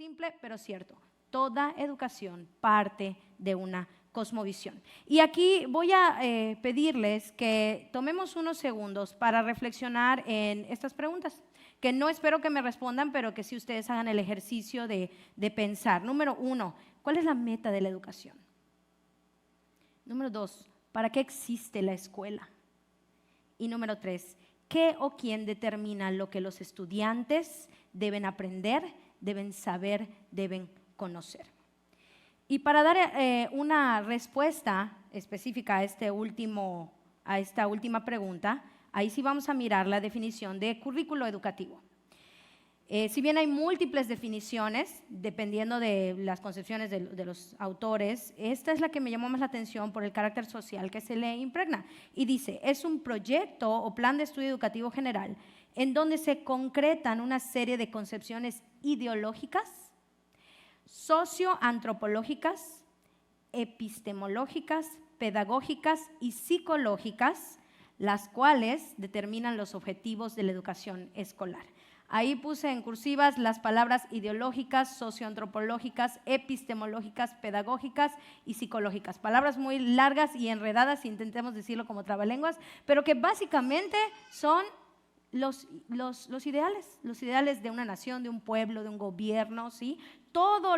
Simple pero cierto. Toda educación parte de una cosmovisión. Y aquí voy a pedirles que tomemos unos segundos para reflexionar en estas preguntas, que no espero que me respondan, pero que sí ustedes hagan el ejercicio de pensar. Número 1, ¿cuál es la meta de la educación? Número 2, ¿para qué existe la escuela? Y número 3, ¿qué o quién determina lo que los estudiantes deben aprender, deben saber, deben conocer? Y para dar una respuesta específica a esta última pregunta, ahí sí vamos a mirar la definición de currículo educativo. Si bien hay múltiples definiciones, dependiendo de las concepciones de los autores, esta es la que me llamó más la atención por el carácter social que se le impregna. Y dice, es un proyecto o plan de estudio educativo general en donde se concretan una serie de concepciones ideológicas, socioantropológicas, epistemológicas, pedagógicas y psicológicas, las cuales determinan los objetivos de la educación escolar. Ahí puse en cursivas las palabras ideológicas, socioantropológicas, epistemológicas, pedagógicas y psicológicas. Palabras muy largas y enredadas, intentemos decirlo como trabalenguas, pero que básicamente son los ideales de una nación, de un pueblo, de un gobierno, ¿sí? Todo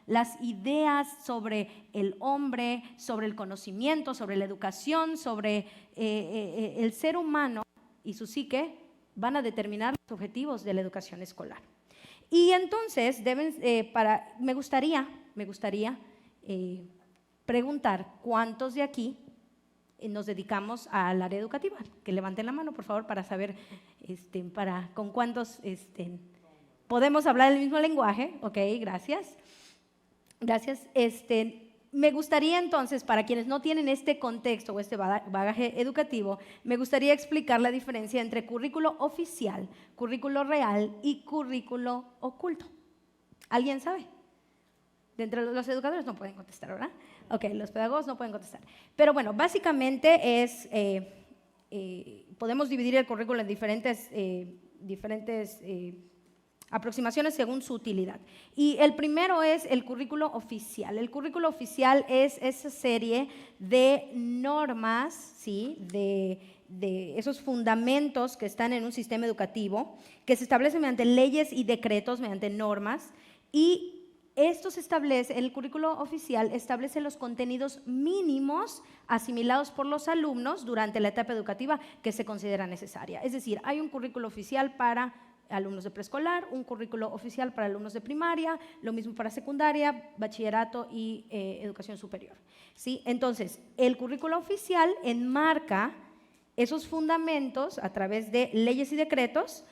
las ideas sobre el hombre, sobre el conocimiento, sobre la educación, sobre el ser humano y su psique van a determinar los objetivos de la educación escolar. Y entonces me gustaría preguntar cuántos de aquí nos dedicamos al área educativa. Que levanten la mano, por favor, para saber con cuántos podemos hablar el mismo lenguaje. Ok, gracias. Gracias. Me gustaría entonces, para quienes no tienen este contexto o este bagaje educativo, me gustaría explicar la diferencia entre currículo oficial, currículo real y currículo oculto. ¿Alguien sabe? De entre los educadores no pueden contestar, ¿verdad? Ok, los pedagogos no pueden contestar. Pero bueno, básicamente podemos dividir el currículo en diferentes aproximaciones según su utilidad. Y el primero es el currículo oficial. El currículo oficial es esa serie de normas, ¿sí? de esos fundamentos que están en un sistema educativo, que se establecen mediante leyes y decretos, mediante normas, y el currículo oficial establece los contenidos mínimos asimilados por los alumnos durante la etapa educativa que se considera necesaria. Es decir, hay un currículo oficial para alumnos de preescolar, un currículo oficial para alumnos de primaria, lo mismo para secundaria, bachillerato y educación superior, ¿sí? Entonces, el currículo oficial enmarca esos fundamentos a través de leyes y decretos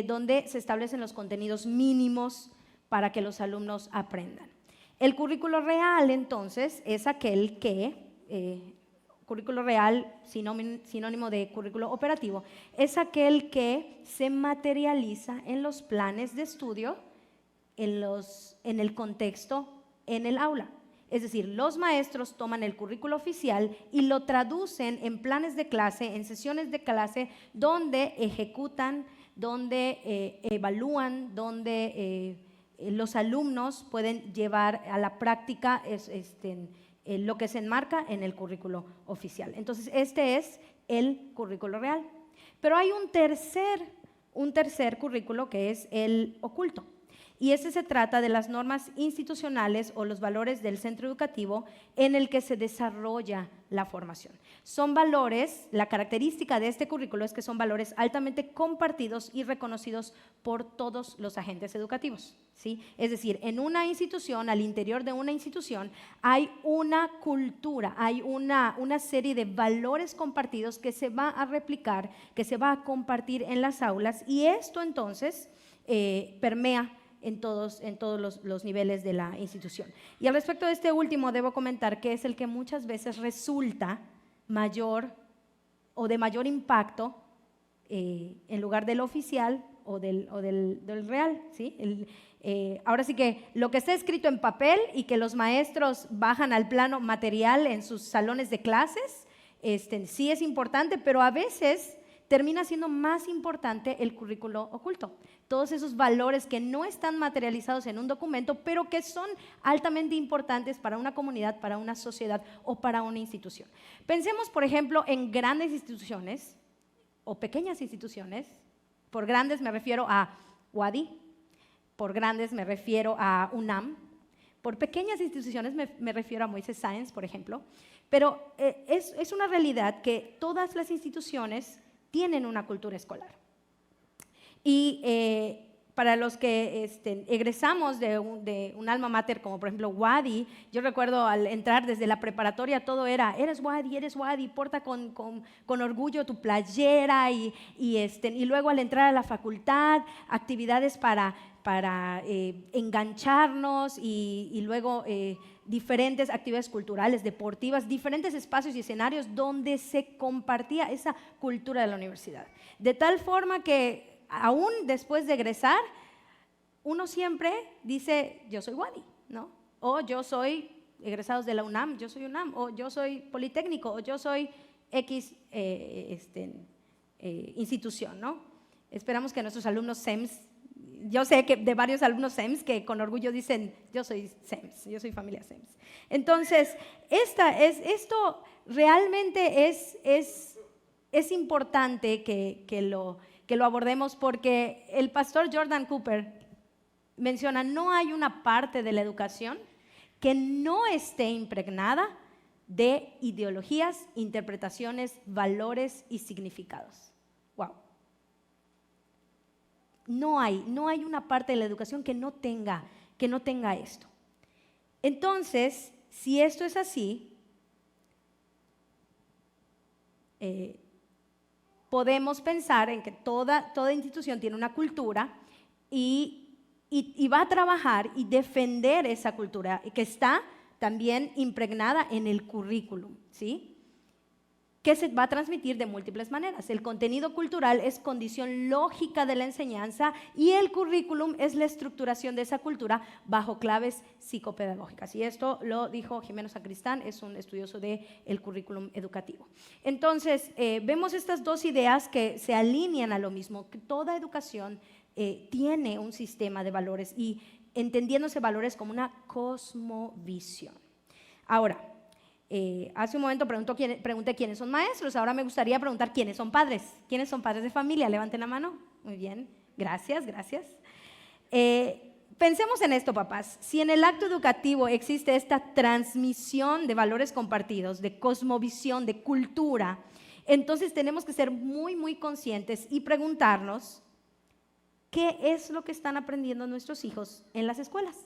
donde se establecen los contenidos mínimos para que los alumnos aprendan. El currículo real, entonces, es aquel que currículo real, sinónimo de currículo operativo, es aquel que se materializa en los planes de estudio, en el contexto, en el aula. Es decir, los maestros toman el currículo oficial y lo traducen en planes de clase, en sesiones de clase, donde ejecutan, donde evalúan, donde los alumnos pueden llevar a la práctica lo que se enmarca en el currículo oficial. Entonces, este es el currículo real. Pero hay un tercer currículo que es el oculto. Y este se trata de las normas institucionales o los valores del centro educativo en el que se desarrolla la formación. Son valores, la característica de este currículo es que son valores altamente compartidos y reconocidos por todos los agentes educativos, ¿sí? Es decir, en una institución, al interior de una institución, hay una cultura, hay una serie de valores compartidos que se va a replicar, que se va a compartir en las aulas, y esto entonces permea en todos los niveles de la institución. Y al respecto de este último, debo comentar que es el que muchas veces resulta mayor o de mayor impacto en lugar del oficial o del real, ¿sí? Ahora sí que lo que está escrito en papel y que los maestros bajan al plano material en sus salones de clases, sí es importante, pero a veces termina siendo más importante el currículo oculto. Todos esos valores que no están materializados en un documento, pero que son altamente importantes para una comunidad, para una sociedad o para una institución. Pensemos, por ejemplo, en grandes instituciones o pequeñas instituciones. Por grandes me refiero a UADY, por grandes me refiero a UNAM, por pequeñas instituciones me refiero a Moisés Sáenz, por ejemplo, pero es una realidad que todas las instituciones tienen una cultura escolar. Y para los que egresamos de un alma mater como por ejemplo UADY, yo recuerdo al entrar desde la preparatoria todo era, eres UADY, porta con orgullo tu playera y luego al entrar a la facultad, actividades para engancharnos y luego diferentes actividades culturales, deportivas, diferentes espacios y escenarios donde se compartía esa cultura de la universidad. De tal forma que aún después de egresar, uno siempre dice, yo soy UADY, ¿no? O yo soy egresados de la UNAM, yo soy UNAM, o yo soy Politécnico, o yo soy X institución, ¿no? Esperamos que nuestros alumnos SEMS, yo sé que de varios alumnos SEMS que con orgullo dicen, yo soy SEMS, yo soy familia SEMS. Entonces, esto realmente es importante que lo abordemos porque el pastor Jordan Cooper menciona, no hay una parte de la educación que no esté impregnada de ideologías, interpretaciones, valores y significados. Wow. No hay una parte de la educación que no tenga esto. Entonces, si esto es así, podemos pensar en que toda institución tiene una cultura y va a trabajar y defender esa cultura que está también impregnada en el currículum, ¿sí? Que se va a transmitir de múltiples maneras. El contenido cultural es condición lógica de la enseñanza y el currículum es la estructuración de esa cultura bajo claves psicopedagógicas. Y esto lo dijo Jimeno Sacristán, es un estudioso del currículum educativo. Entonces, vemos estas dos ideas que se alinean a lo mismo, que toda educación tiene un sistema de valores y entendiéndose valores como una cosmovisión. Ahora, hace un momento pregunté quiénes son maestros, ahora me gustaría preguntar quiénes son padres. ¿Quiénes son padres de familia? Levanten la mano. Muy bien, gracias. Pensemos en esto, papás. Si en el acto educativo existe esta transmisión de valores compartidos, de cosmovisión, de cultura, entonces tenemos que ser muy, muy conscientes y preguntarnos qué es lo que están aprendiendo nuestros hijos en las escuelas.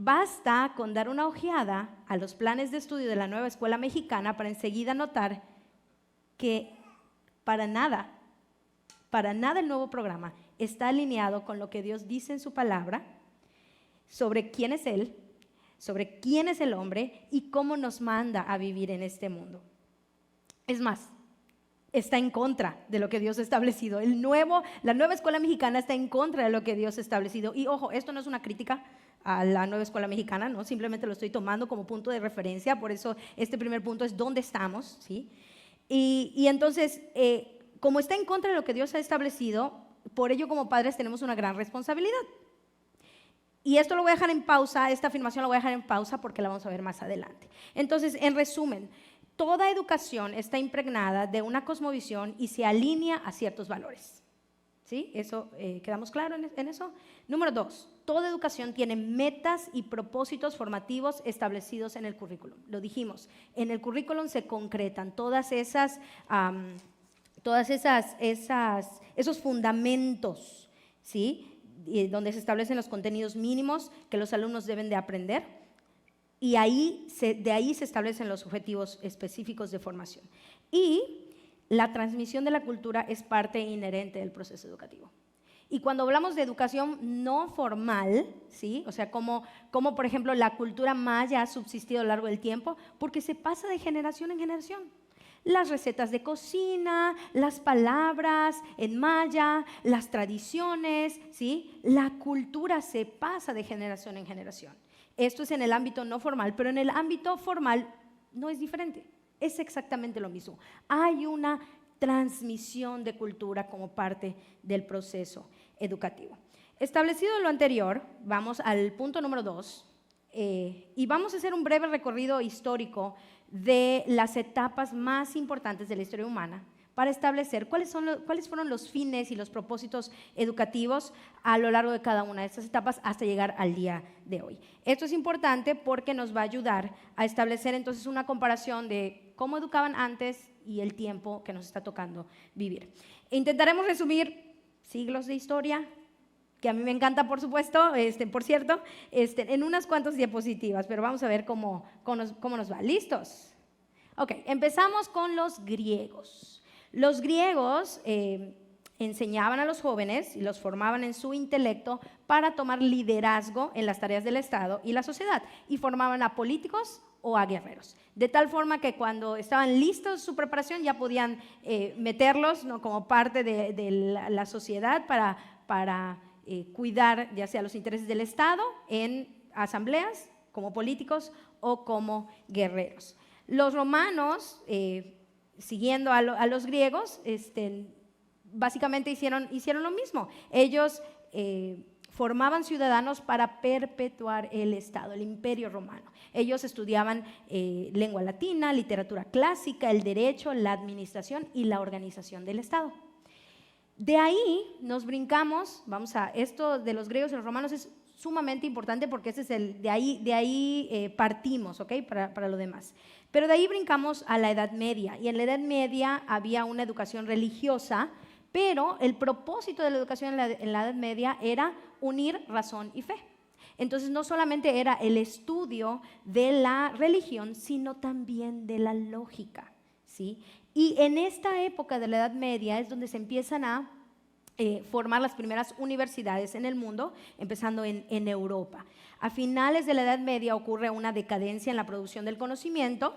Basta con dar una ojeada a los planes de estudio de la nueva escuela mexicana para enseguida notar que para nada el nuevo programa está alineado con lo que Dios dice en su palabra sobre quién es Él, sobre quién es el hombre y cómo nos manda a vivir en este mundo. Es más, está en contra de lo que Dios ha establecido. La nueva escuela mexicana está en contra de lo que Dios ha establecido. Y ojo, esto no es una crítica a la nueva escuela mexicana, no, simplemente lo estoy tomando como punto de referencia, por eso este primer punto es dónde estamos, ¿sí? Y entonces, como está en contra de lo que Dios ha establecido, por ello como padres tenemos una gran responsabilidad. Y esto lo voy a dejar en pausa, esta afirmación la voy a dejar en pausa porque la vamos a ver más adelante. Entonces, en resumen, toda educación está impregnada de una cosmovisión y se alinea a ciertos valores. ¿Sí? Eso, ¿quedamos claros en eso? Número 2, toda educación tiene metas y propósitos formativos establecidos en el currículum. Lo dijimos, en el currículum se concretan esos fundamentos, ¿sí? Donde se establecen los contenidos mínimos que los alumnos deben de aprender y de ahí se establecen los objetivos específicos de formación. Y la transmisión de la cultura es parte inherente del proceso educativo. Y cuando hablamos de educación no formal, ¿sí? O sea, como por ejemplo la cultura maya ha subsistido a lo largo del tiempo, porque se pasa de generación en generación. Las recetas de cocina, las palabras en maya, las tradiciones, ¿sí? La cultura se pasa de generación en generación. Esto es en el ámbito no formal, pero en el ámbito formal no es diferente. Es exactamente lo mismo. Hay una transmisión de cultura como parte del proceso educativo. Establecido lo anterior, vamos al punto número 2 y vamos a hacer un breve recorrido histórico de las etapas más importantes de la historia humana para establecer cuáles fueron los fines y los propósitos educativos a lo largo de cada una de estas etapas hasta llegar al día de hoy. Esto es importante porque nos va a ayudar a establecer entonces una comparación de cómo educaban antes y el tiempo que nos está tocando vivir. Intentaremos resumir siglos de historia, que a mí me encanta, por supuesto, por cierto, en unas cuantas diapositivas, pero vamos a ver cómo nos va. ¿Listos? Ok, empezamos con los griegos. Los griegos enseñaban a los jóvenes y los formaban en su intelecto para tomar liderazgo en las tareas del Estado y la sociedad, y formaban a políticos o a guerreros, de tal forma que cuando estaban listos su preparación ya podían meterlos, ¿no?, como parte de la sociedad para cuidar ya sea los intereses del Estado en asambleas, como políticos o como guerreros. Los romanos, siguiendo a los griegos, básicamente hicieron lo mismo. Ellos formaban ciudadanos para perpetuar el Estado, el Imperio Romano. Ellos estudiaban lengua latina, literatura clásica, el derecho, la administración y la organización del Estado. De ahí nos brincamos, esto de los griegos y los romanos es sumamente importante porque de ahí partimos, ¿ok? Para lo demás. Pero de ahí brincamos a la Edad Media, y en la Edad Media había una educación religiosa, pero el propósito de la educación en la Edad Media era unir razón y fe. Entonces no solamente era el estudio de la religión, sino también de la lógica, ¿sí? Y en esta época de la Edad Media es donde se empiezan a formar las primeras universidades en el mundo, empezando en Europa. A finales de la Edad Media ocurre una decadencia en la producción del conocimiento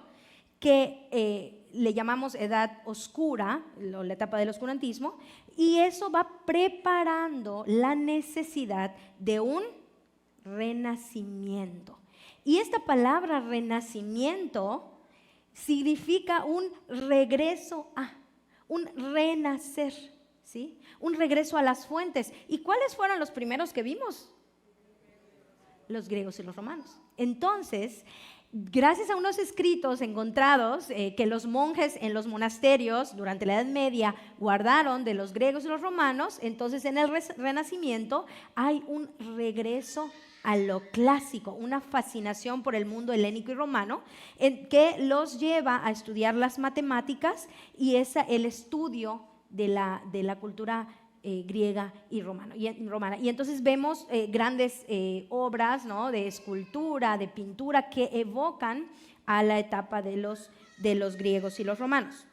que le llamamos Edad Oscura, la etapa del oscurantismo, y eso va preparando la necesidad de un renacimiento. Y esta palabra renacimiento significa un regreso un renacer, ¿sí? Un regreso a las fuentes. ¿Y cuáles fueron los primeros que vimos? Los griegos y los romanos. Entonces, gracias a unos escritos encontrados que los monjes en los monasterios durante la Edad Media guardaron de los griegos y los romanos, entonces en el Renacimiento hay un regreso a lo clásico, una fascinación por el mundo helénico y romano que los lleva a estudiar las matemáticas y el estudio de la cultura griega y romana. Y entonces vemos grandes obras, ¿no?, de escultura, de pintura que evocan a la etapa de los griegos y los romanos.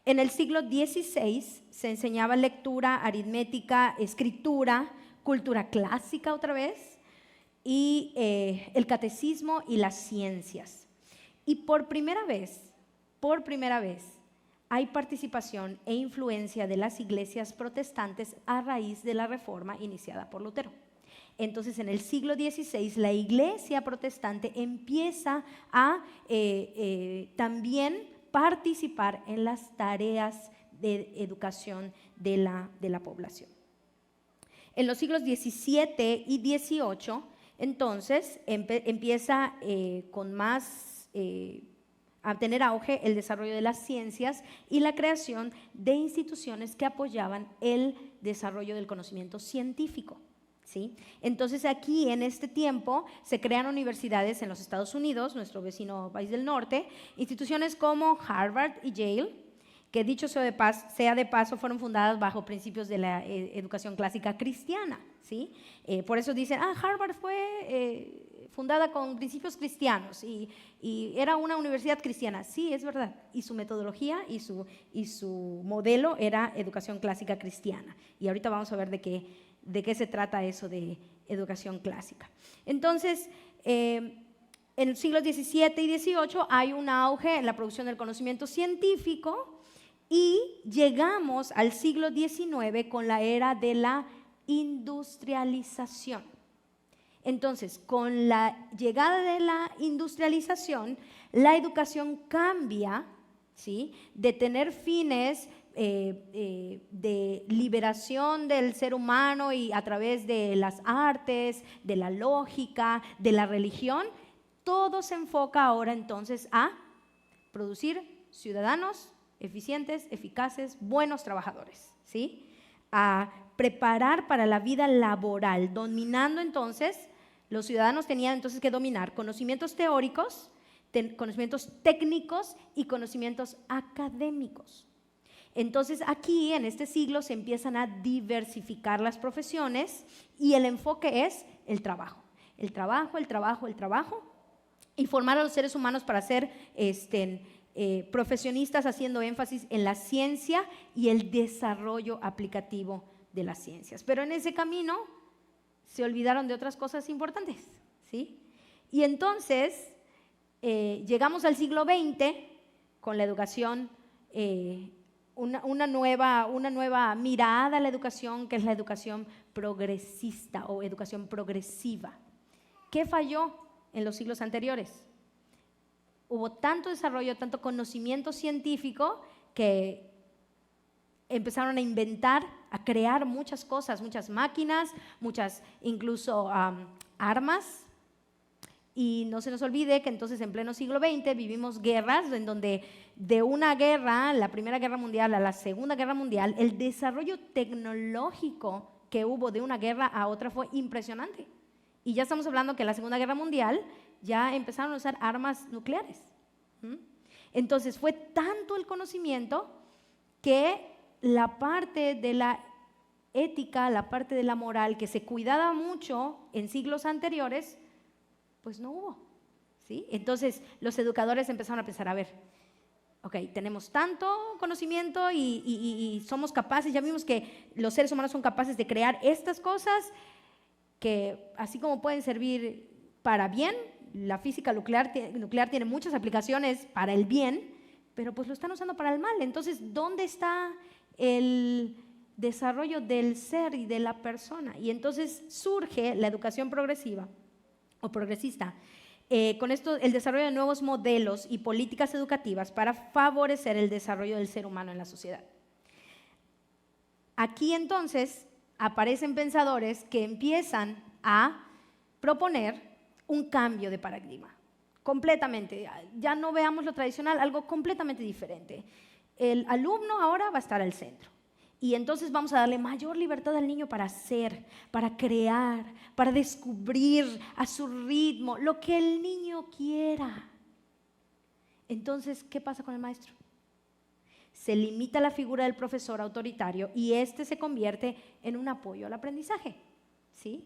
En el siglo XVI se enseñaba lectura, aritmética, escritura, cultura clásica otra vez, y el catecismo y las ciencias. Y por primera vez, hay participación e influencia de las iglesias protestantes a raíz de la reforma iniciada por Lutero. Entonces, en el siglo XVI, la iglesia protestante empieza a también participar en las tareas de educación de la población. En los siglos XVII y XVIII, entonces, empieza con más a tener auge el desarrollo de las ciencias y la creación de instituciones que apoyaban el desarrollo del conocimiento científico, ¿sí? Entonces aquí en este tiempo se crean universidades en los Estados Unidos, nuestro vecino país del norte, instituciones como Harvard y Yale, que dicho sea de paso fueron fundadas bajo principios de la educación clásica cristiana, ¿sí? Por eso dicen, Harvard fue fundada con principios cristianos y era una universidad cristiana. Sí, es verdad, y su metodología y su modelo era educación clásica cristiana. Y ahorita vamos a ver de qué se trata eso de educación clásica. Entonces, en el siglo XVII y XVIII hay un auge en la producción del conocimiento científico y llegamos al siglo XIX con la era de la industrialización. Entonces, con la llegada de la industrialización, la educación cambia ¿sí? De tener fines de liberación del ser humano y a través de las artes, de la lógica, de la religión, todo se enfoca ahora entonces a producir ciudadanos eficientes, eficaces, buenos trabajadores, ¿sí? A preparar para la vida laboral, dominando entonces, los ciudadanos tenían entonces que dominar conocimientos teóricos, conocimientos técnicos y conocimientos académicos. Entonces aquí en este siglo se empiezan a diversificar las profesiones y el enfoque es el trabajo, el trabajo, el trabajo, el trabajo, y formar a los seres humanos para ser profesionistas haciendo énfasis en la ciencia y el desarrollo aplicativo de las ciencias. Pero en ese camino se olvidaron de otras cosas importantes, ¿sí? Y entonces llegamos al siglo XX con la educación, una nueva mirada a la educación, que es la educación progresista o educación progresiva. ¿Qué falló en los siglos anteriores? Hubo tanto desarrollo, tanto conocimiento científico que empezaron a inventar, a crear muchas cosas, muchas máquinas, muchas incluso armas. Y no se nos olvide que entonces en pleno siglo XX vivimos guerras en donde de una guerra, la Primera Guerra Mundial a la Segunda Guerra Mundial, el desarrollo tecnológico que hubo de una guerra a otra fue impresionante. Y ya estamos hablando que en la Segunda Guerra Mundial ya empezaron a usar armas nucleares. Entonces fue tanto el conocimiento que la parte de la ética, la parte de la moral que se cuidaba mucho en siglos anteriores, pues no hubo, ¿sí? Entonces los educadores empezaron a pensar, a ver, ok, tenemos tanto conocimiento y somos capaces, ya vimos que los seres humanos son capaces de crear estas cosas que así como pueden servir para bien, la física nuclear tiene muchas aplicaciones para el bien, pero pues lo están usando para el mal. Entonces, ¿dónde está el desarrollo del ser y de la persona? Y entonces surge la educación progresiva o progresista, con esto el desarrollo de nuevos modelos y políticas educativas para favorecer el desarrollo del ser humano en la sociedad. Aquí entonces aparecen pensadores que empiezan a proponer un cambio de paradigma, completamente. Ya no veamos lo tradicional, algo completamente diferente. El alumno ahora va a estar al centro. Y entonces vamos a darle mayor libertad al niño para hacer, para crear, para descubrir a su ritmo lo que el niño quiera. Entonces, ¿qué pasa con el maestro? Se limita la figura del profesor autoritario y este se convierte en un apoyo al aprendizaje, ¿sí?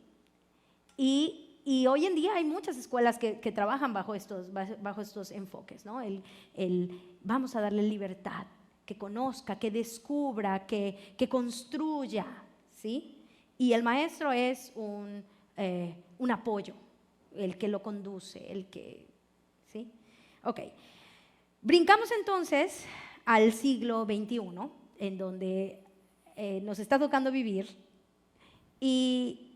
Y hoy en día hay muchas escuelas que trabajan bajo estos enfoques, ¿no? Vamos a darle libertad, que conozca, que descubra, que construya, ¿sí? Y el maestro es un apoyo, el que lo conduce, ¿sí? Ok. Brincamos entonces al siglo XXI, en donde nos está tocando vivir, y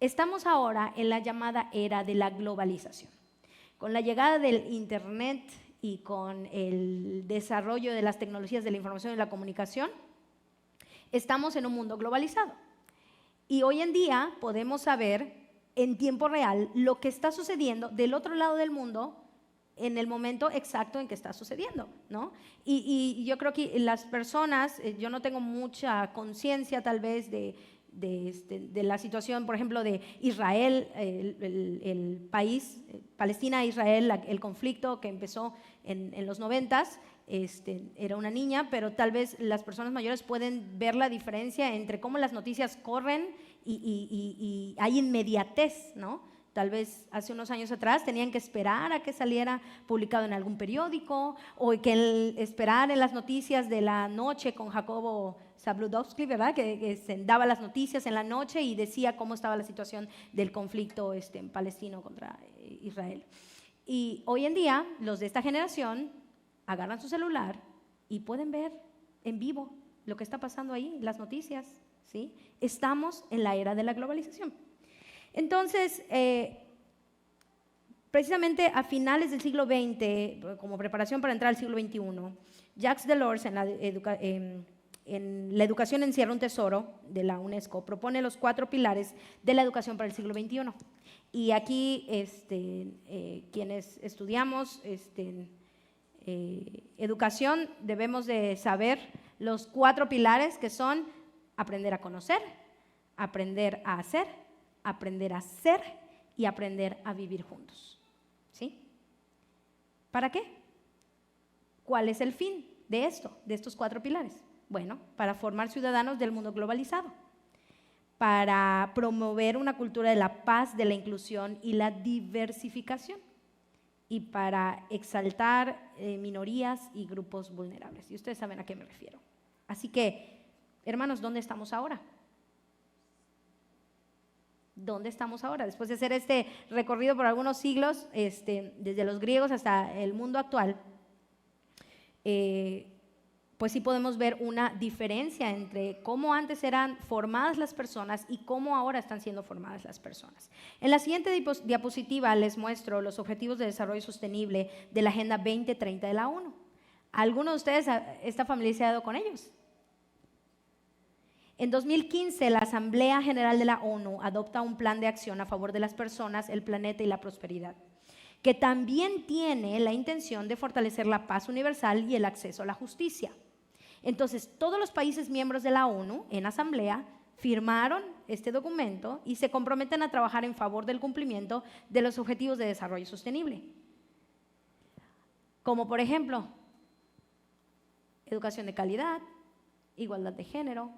estamos ahora en la llamada era de la globalización. Con la llegada del Internet y con el desarrollo de las tecnologías de la información y la comunicación, estamos en un mundo globalizado. Y hoy en día podemos saber en tiempo real lo que está sucediendo del otro lado del mundo en el momento exacto en que está sucediendo, ¿no? Y yo creo que las personas, yo no tengo mucha conciencia tal vez de la situación, por ejemplo, de Israel, el país, Palestina e Israel, el conflicto que empezó en los 90s, era una niña, pero tal vez las personas mayores pueden ver la diferencia entre cómo las noticias corren y hay inmediatez, ¿no? Tal vez hace unos años atrás tenían que esperar a que saliera publicado en algún periódico o que esperar en las noticias de la noche con Jacobo Zabludovsky, ¿verdad? Que se daba las noticias en la noche y decía cómo estaba la situación del conflicto palestino contra Israel. Y hoy en día los de esta generación agarran su celular y pueden ver en vivo lo que está pasando ahí, las noticias, ¿sí? Estamos en la era de la globalización. Entonces, Precisamente a finales del siglo XX, como preparación para entrar al siglo XXI, Jacques Delors en La educación encierra un tesoro de la UNESCO propone los 4 pilares de la educación para el siglo XXI. Y aquí quienes estudiamos educación debemos de saber los 4 pilares, que son aprender a conocer, aprender a hacer, aprender a ser y aprender a vivir juntos. ¿Sí? ¿Para qué? ¿Cuál es el fin de esto, de estos 4 pilares? Bueno, para formar ciudadanos del mundo globalizado, para promover una cultura de la paz, de la inclusión y la diversificación, y para exaltar minorías y grupos vulnerables. Y ustedes saben a qué me refiero. Así que, hermanos, ¿dónde estamos ahora? ¿Dónde estamos ahora? Después de hacer este recorrido por algunos siglos, desde los griegos hasta el mundo actual, pues sí podemos ver una diferencia entre cómo antes eran formadas las personas y cómo ahora están siendo formadas las personas. En la siguiente diapositiva les muestro los Objetivos de Desarrollo Sostenible de la Agenda 2030 de la ONU. ¿Alguno de ustedes está familiarizado con ellos? En 2015, la Asamblea General de la ONU adopta un plan de acción a favor de las personas, el planeta y la prosperidad, que también tiene la intención de fortalecer la paz universal y el acceso a la justicia. Entonces, todos los países miembros de la ONU en asamblea firmaron este documento y se comprometen a trabajar en favor del cumplimiento de los Objetivos de Desarrollo Sostenible. Como por ejemplo, educación de calidad, igualdad de género,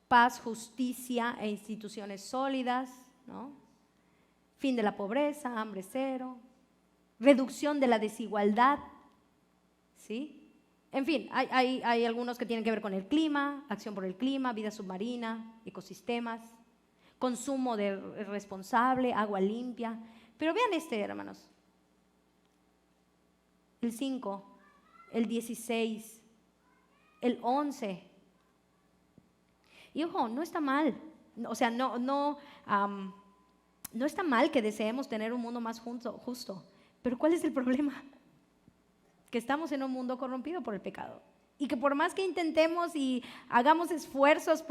paz, justicia e instituciones sólidas, ¿no? Fin de la pobreza, hambre cero, reducción de la desigualdad, ¿sí? En fin, hay algunos que tienen que ver con el clima, acción por el clima, vida submarina, ecosistemas, consumo responsable, agua limpia. Pero vean hermanos, el 5, el 16, el 11. Y ojo, no está mal. O sea, no está mal que deseemos tener un mundo más justo. Pero ¿cuál es el problema? Que estamos en un mundo corrompido por el pecado. Y que por más que intentemos y hagamos esfuerzos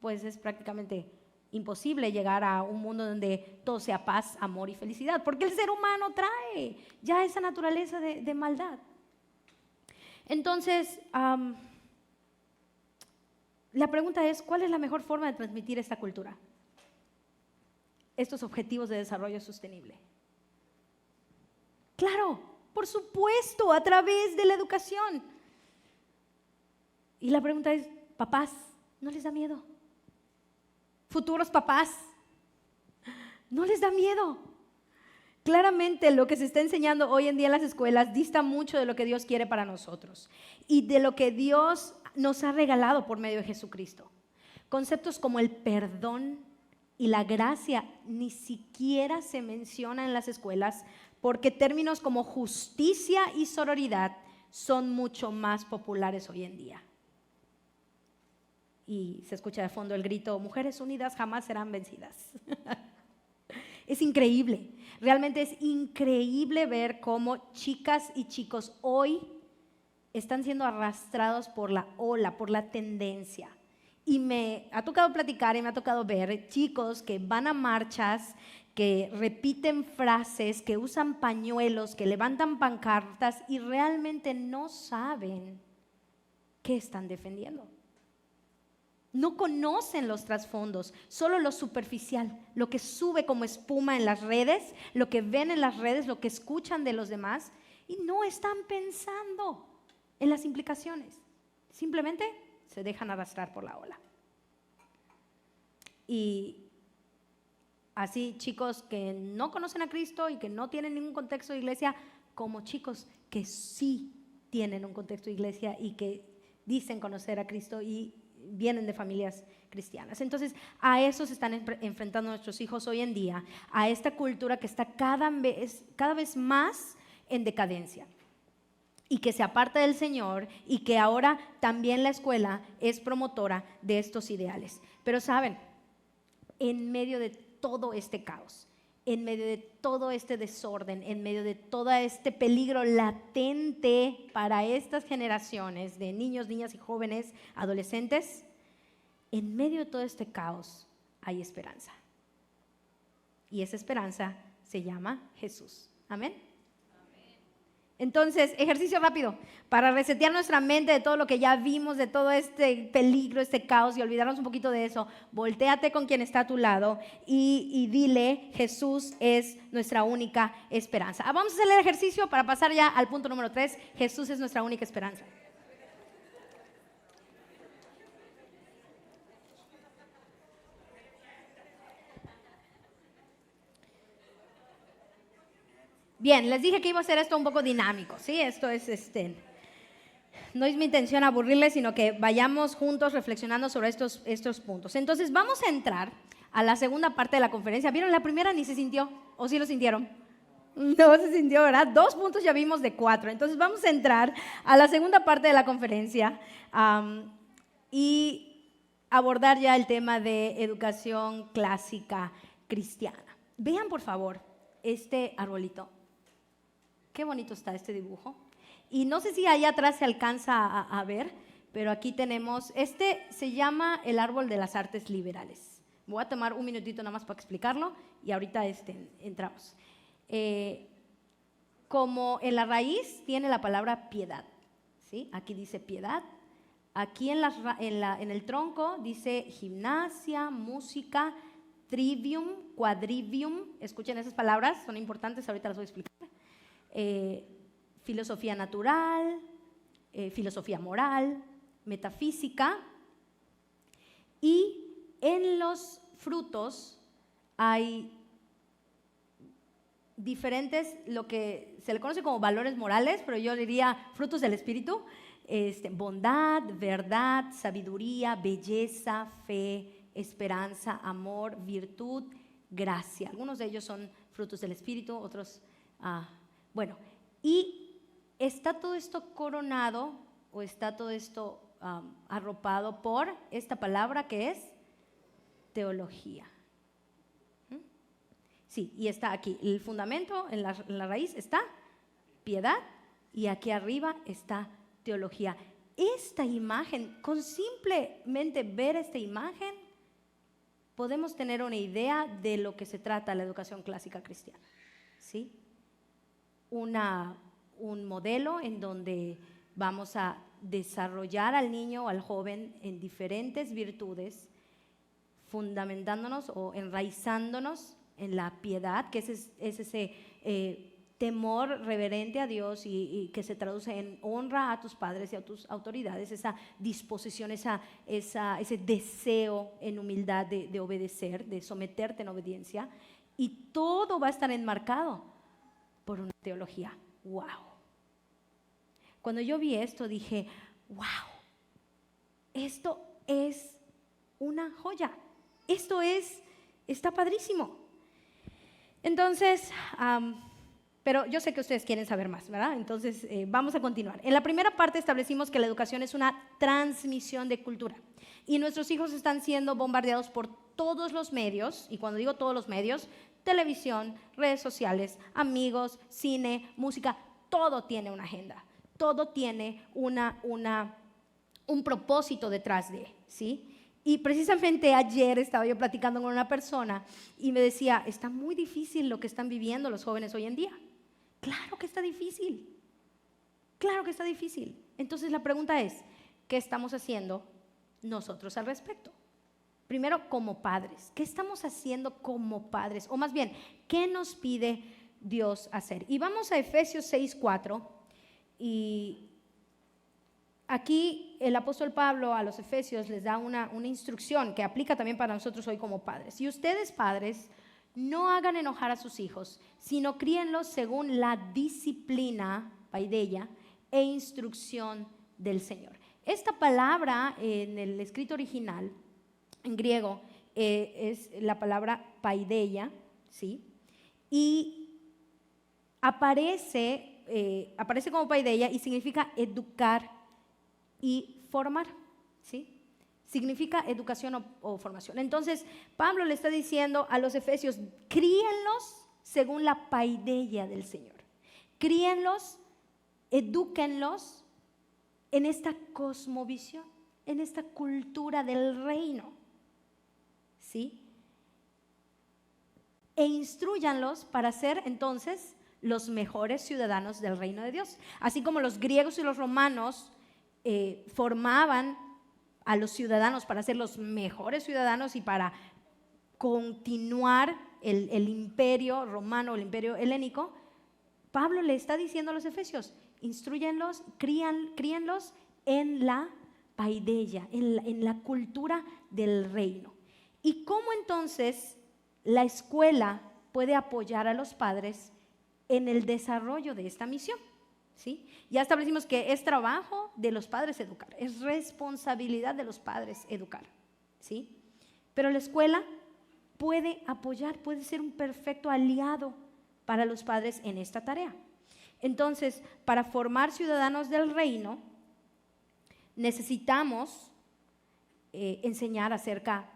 pues es prácticamente imposible llegar a un mundo donde todo sea paz, amor y felicidad. Porque el ser humano trae ya esa naturaleza de maldad. Entonces, la pregunta es, ¿cuál es la mejor forma de transmitir esta cultura? Estos objetivos de desarrollo sostenible. Claro, por supuesto, a través de la educación. Y la pregunta es, papás, ¿no les da miedo? Futuros papás, ¿no les da miedo? Claramente lo que se está enseñando hoy en día en las escuelas dista mucho de lo que Dios quiere para nosotros y de lo que Dios nos ha regalado por medio de Jesucristo. Conceptos como el perdón y la gracia ni siquiera se mencionan en las escuelas porque términos como justicia y sororidad son mucho más populares hoy en día. Y se escucha de fondo el grito, mujeres unidas jamás serán vencidas. Es increíble, realmente es increíble ver cómo chicas y chicos hoy están siendo arrastrados por la ola, por la tendencia. Y me ha tocado platicar y me ha tocado ver chicos que van a marchas, que repiten frases, que usan pañuelos, que levantan pancartas y realmente no saben qué están defendiendo. No conocen los trasfondos, solo lo superficial, lo que sube como espuma en las redes, lo que ven en las redes, lo que escuchan de los demás y no están pensando en las implicaciones. Simplemente se dejan arrastrar por la ola. Y así chicos que no conocen a Cristo y que no tienen ningún contexto de iglesia, como chicos que sí tienen un contexto de iglesia y que dicen conocer a Cristo y vienen de familias cristianas. Entonces, a eso se están enfrentando nuestros hijos hoy en día, a esta cultura que está cada vez más en decadencia y que se aparta del Señor y que ahora también la escuela es promotora de estos ideales. Pero saben, en medio de todo este caos, en medio de todo este desorden, en medio de todo este peligro latente para estas generaciones de niños, niñas y jóvenes, adolescentes, en medio de todo este caos hay esperanza. Y esa esperanza se llama Jesús. Amén. Entonces, ejercicio rápido para resetear nuestra mente de todo lo que ya vimos, de todo este peligro, este caos, y olvidarnos un poquito de eso. Voltéate con quien está a tu lado y dile: Jesús es nuestra única esperanza. Vamos a hacer el ejercicio para pasar ya al punto número 3. Jesús es nuestra única esperanza. Bien, les dije que iba a hacer esto un poco dinámico, ¿sí? Esto es, no es mi intención aburrirles, sino que vayamos juntos reflexionando sobre estos puntos. Entonces, vamos a entrar a la segunda parte de la conferencia. ¿Vieron? La primera ni se sintió, ¿o sí lo sintieron? No se sintió, ¿verdad? 2 puntos ya vimos de 4. Entonces, vamos a entrar a la segunda parte de la conferencia y abordar ya el tema de educación clásica cristiana. Vean, por favor, este arbolito. Qué bonito está este dibujo. Y no sé si allá atrás se alcanza a ver, pero aquí tenemos, se llama el árbol de las artes liberales. Voy a tomar un minutito nada más para explicarlo y ahorita entramos. Como en la raíz tiene la palabra piedad, ¿sí? Aquí dice piedad. Aquí en el tronco dice gimnasia, música, trivium, quadrivium. Escuchen esas palabras, son importantes, ahorita las voy a explicar. Filosofía natural, filosofía moral, metafísica, y en los frutos hay diferentes, lo que se le conoce como valores morales, pero yo diría frutos del espíritu: bondad, verdad, sabiduría, belleza, fe, esperanza, amor, virtud, gracia. Algunos de ellos son frutos del espíritu, otros bueno, y está todo esto coronado, o está todo esto arropado por esta palabra que es teología. Sí, y está aquí, el fundamento, en la raíz está piedad, y aquí arriba está teología. Esta imagen, con simplemente ver esta imagen, podemos tener una idea de lo que se trata la educación clásica cristiana, ¿sí? Un modelo en donde vamos a desarrollar al niño o al joven en diferentes virtudes, fundamentándonos o enraizándonos en la piedad, que es ese temor reverente a Dios y que se traduce en honra a tus padres y a tus autoridades, esa disposición, ese deseo en humildad de obedecer, de someterte en obediencia, y todo va a estar enmarcado por una teología. ¡Wow! Cuando yo vi esto dije: ¡wow! Esto es una joya. Está padrísimo. Entonces, pero yo sé que ustedes quieren saber más, ¿verdad? Entonces, vamos a continuar. En la primera parte establecimos que la educación es una transmisión de cultura. Y nuestros hijos están siendo bombardeados por todos los medios, y cuando digo todos los medios, televisión, redes sociales, amigos, cine, música, todo tiene una agenda, todo tiene un propósito detrás de, ¿sí? Y precisamente ayer estaba yo platicando con una persona y me decía: está muy difícil lo que están viviendo los jóvenes hoy en día. Claro que está difícil, claro que está difícil. Entonces la pregunta es: ¿qué estamos haciendo nosotros al respecto? Primero, como padres, ¿qué estamos haciendo como padres? O más bien, ¿qué nos pide Dios hacer? Y vamos a Efesios 6:4, y aquí el apóstol Pablo a los efesios les da una instrucción que aplica también para nosotros hoy como padres. Y ustedes, padres, no hagan enojar a sus hijos, sino críenlos según la disciplina, paideia, e instrucción del Señor. Esta palabra en el escrito original, en griego, es la palabra paideia, ¿sí? Y aparece como paideia y significa educar y formar, ¿sí? significa educación o formación. Entonces, Pablo le está diciendo a los efesios, críenlos según la paideia del Señor. Críenlos, edúquenlos en esta cosmovisión, en esta cultura del reino, ¿sí? E instrúyanlos para ser entonces los mejores ciudadanos del reino de Dios. Así como los griegos y los romanos formaban a los ciudadanos para ser los mejores ciudadanos y para continuar el imperio romano, el imperio helénico, Pablo le está diciendo a los efesios, instrúyenlos, críenlos en la paideia, en la cultura del reino. ¿Y cómo entonces la escuela puede apoyar a los padres en el desarrollo de esta misión? ¿Sí? Ya establecimos que es trabajo de los padres educar, es responsabilidad de los padres educar, ¿sí? Pero la escuela puede apoyar, puede ser un perfecto aliado para los padres en esta tarea. Entonces, para formar ciudadanos del reino, necesitamos enseñar acerca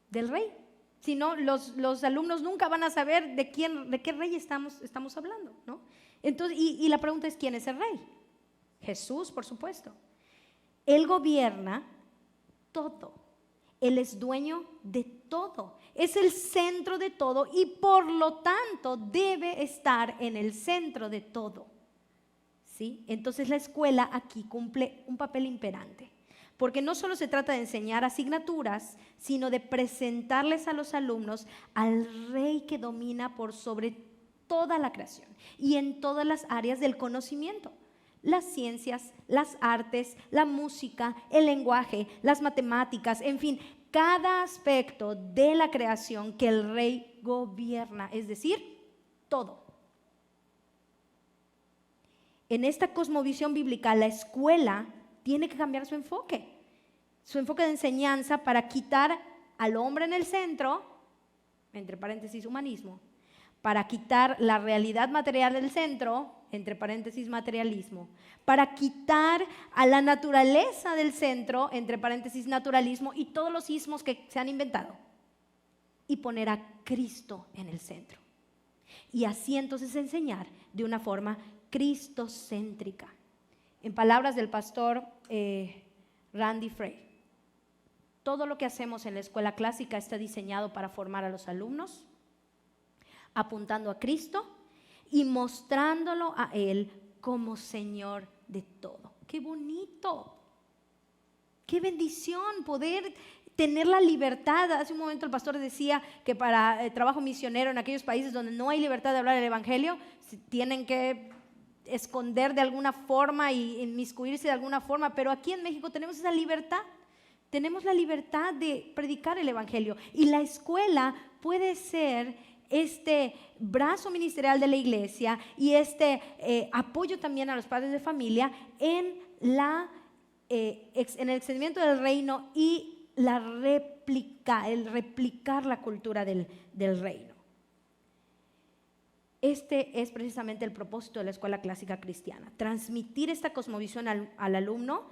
del rey. Si no, los alumnos nunca van a saber de qué rey estamos hablando, ¿no? Entonces, y la pregunta es, ¿quién es el rey? Jesús, por supuesto. Él gobierna todo. Él es dueño de todo. Es el centro de todo y por lo tanto debe estar en el centro de todo, ¿sí? Entonces la escuela aquí cumple un papel imperante. Porque no solo se trata de enseñar asignaturas, sino de presentarles a los alumnos al Rey que domina por sobre toda la creación y en todas las áreas del conocimiento. Las ciencias, las artes, la música, el lenguaje, las matemáticas, en fin, cada aspecto de la creación que el Rey gobierna, es decir, todo. En esta cosmovisión bíblica, la escuela tiene que cambiar su enfoque de enseñanza para quitar al hombre en el centro, entre paréntesis humanismo, para quitar la realidad material del centro, entre paréntesis materialismo, para quitar a la naturaleza del centro, entre paréntesis naturalismo, y todos los ismos que se han inventado, y poner a Cristo en el centro. Y así entonces enseñar de una forma cristocéntrica. En palabras del pastor Randy Frey, todo lo que hacemos en la escuela clásica está diseñado para formar a los alumnos, apuntando a Cristo y mostrándolo a Él como Señor de todo. ¡Qué bonito! ¡Qué bendición poder tener la libertad! Hace un momento el pastor decía que para el trabajo misionero en aquellos países donde no hay libertad de hablar el evangelio, tienen que esconder de alguna forma y inmiscuirse de alguna forma, pero aquí en México tenemos esa libertad. Tenemos la libertad de predicar el evangelio y la escuela puede ser este brazo ministerial de la iglesia y este apoyo también a los padres de familia en el extendimiento del reino y el replicar la cultura del reino. Este es precisamente el propósito de la escuela clásica cristiana, transmitir esta cosmovisión al alumno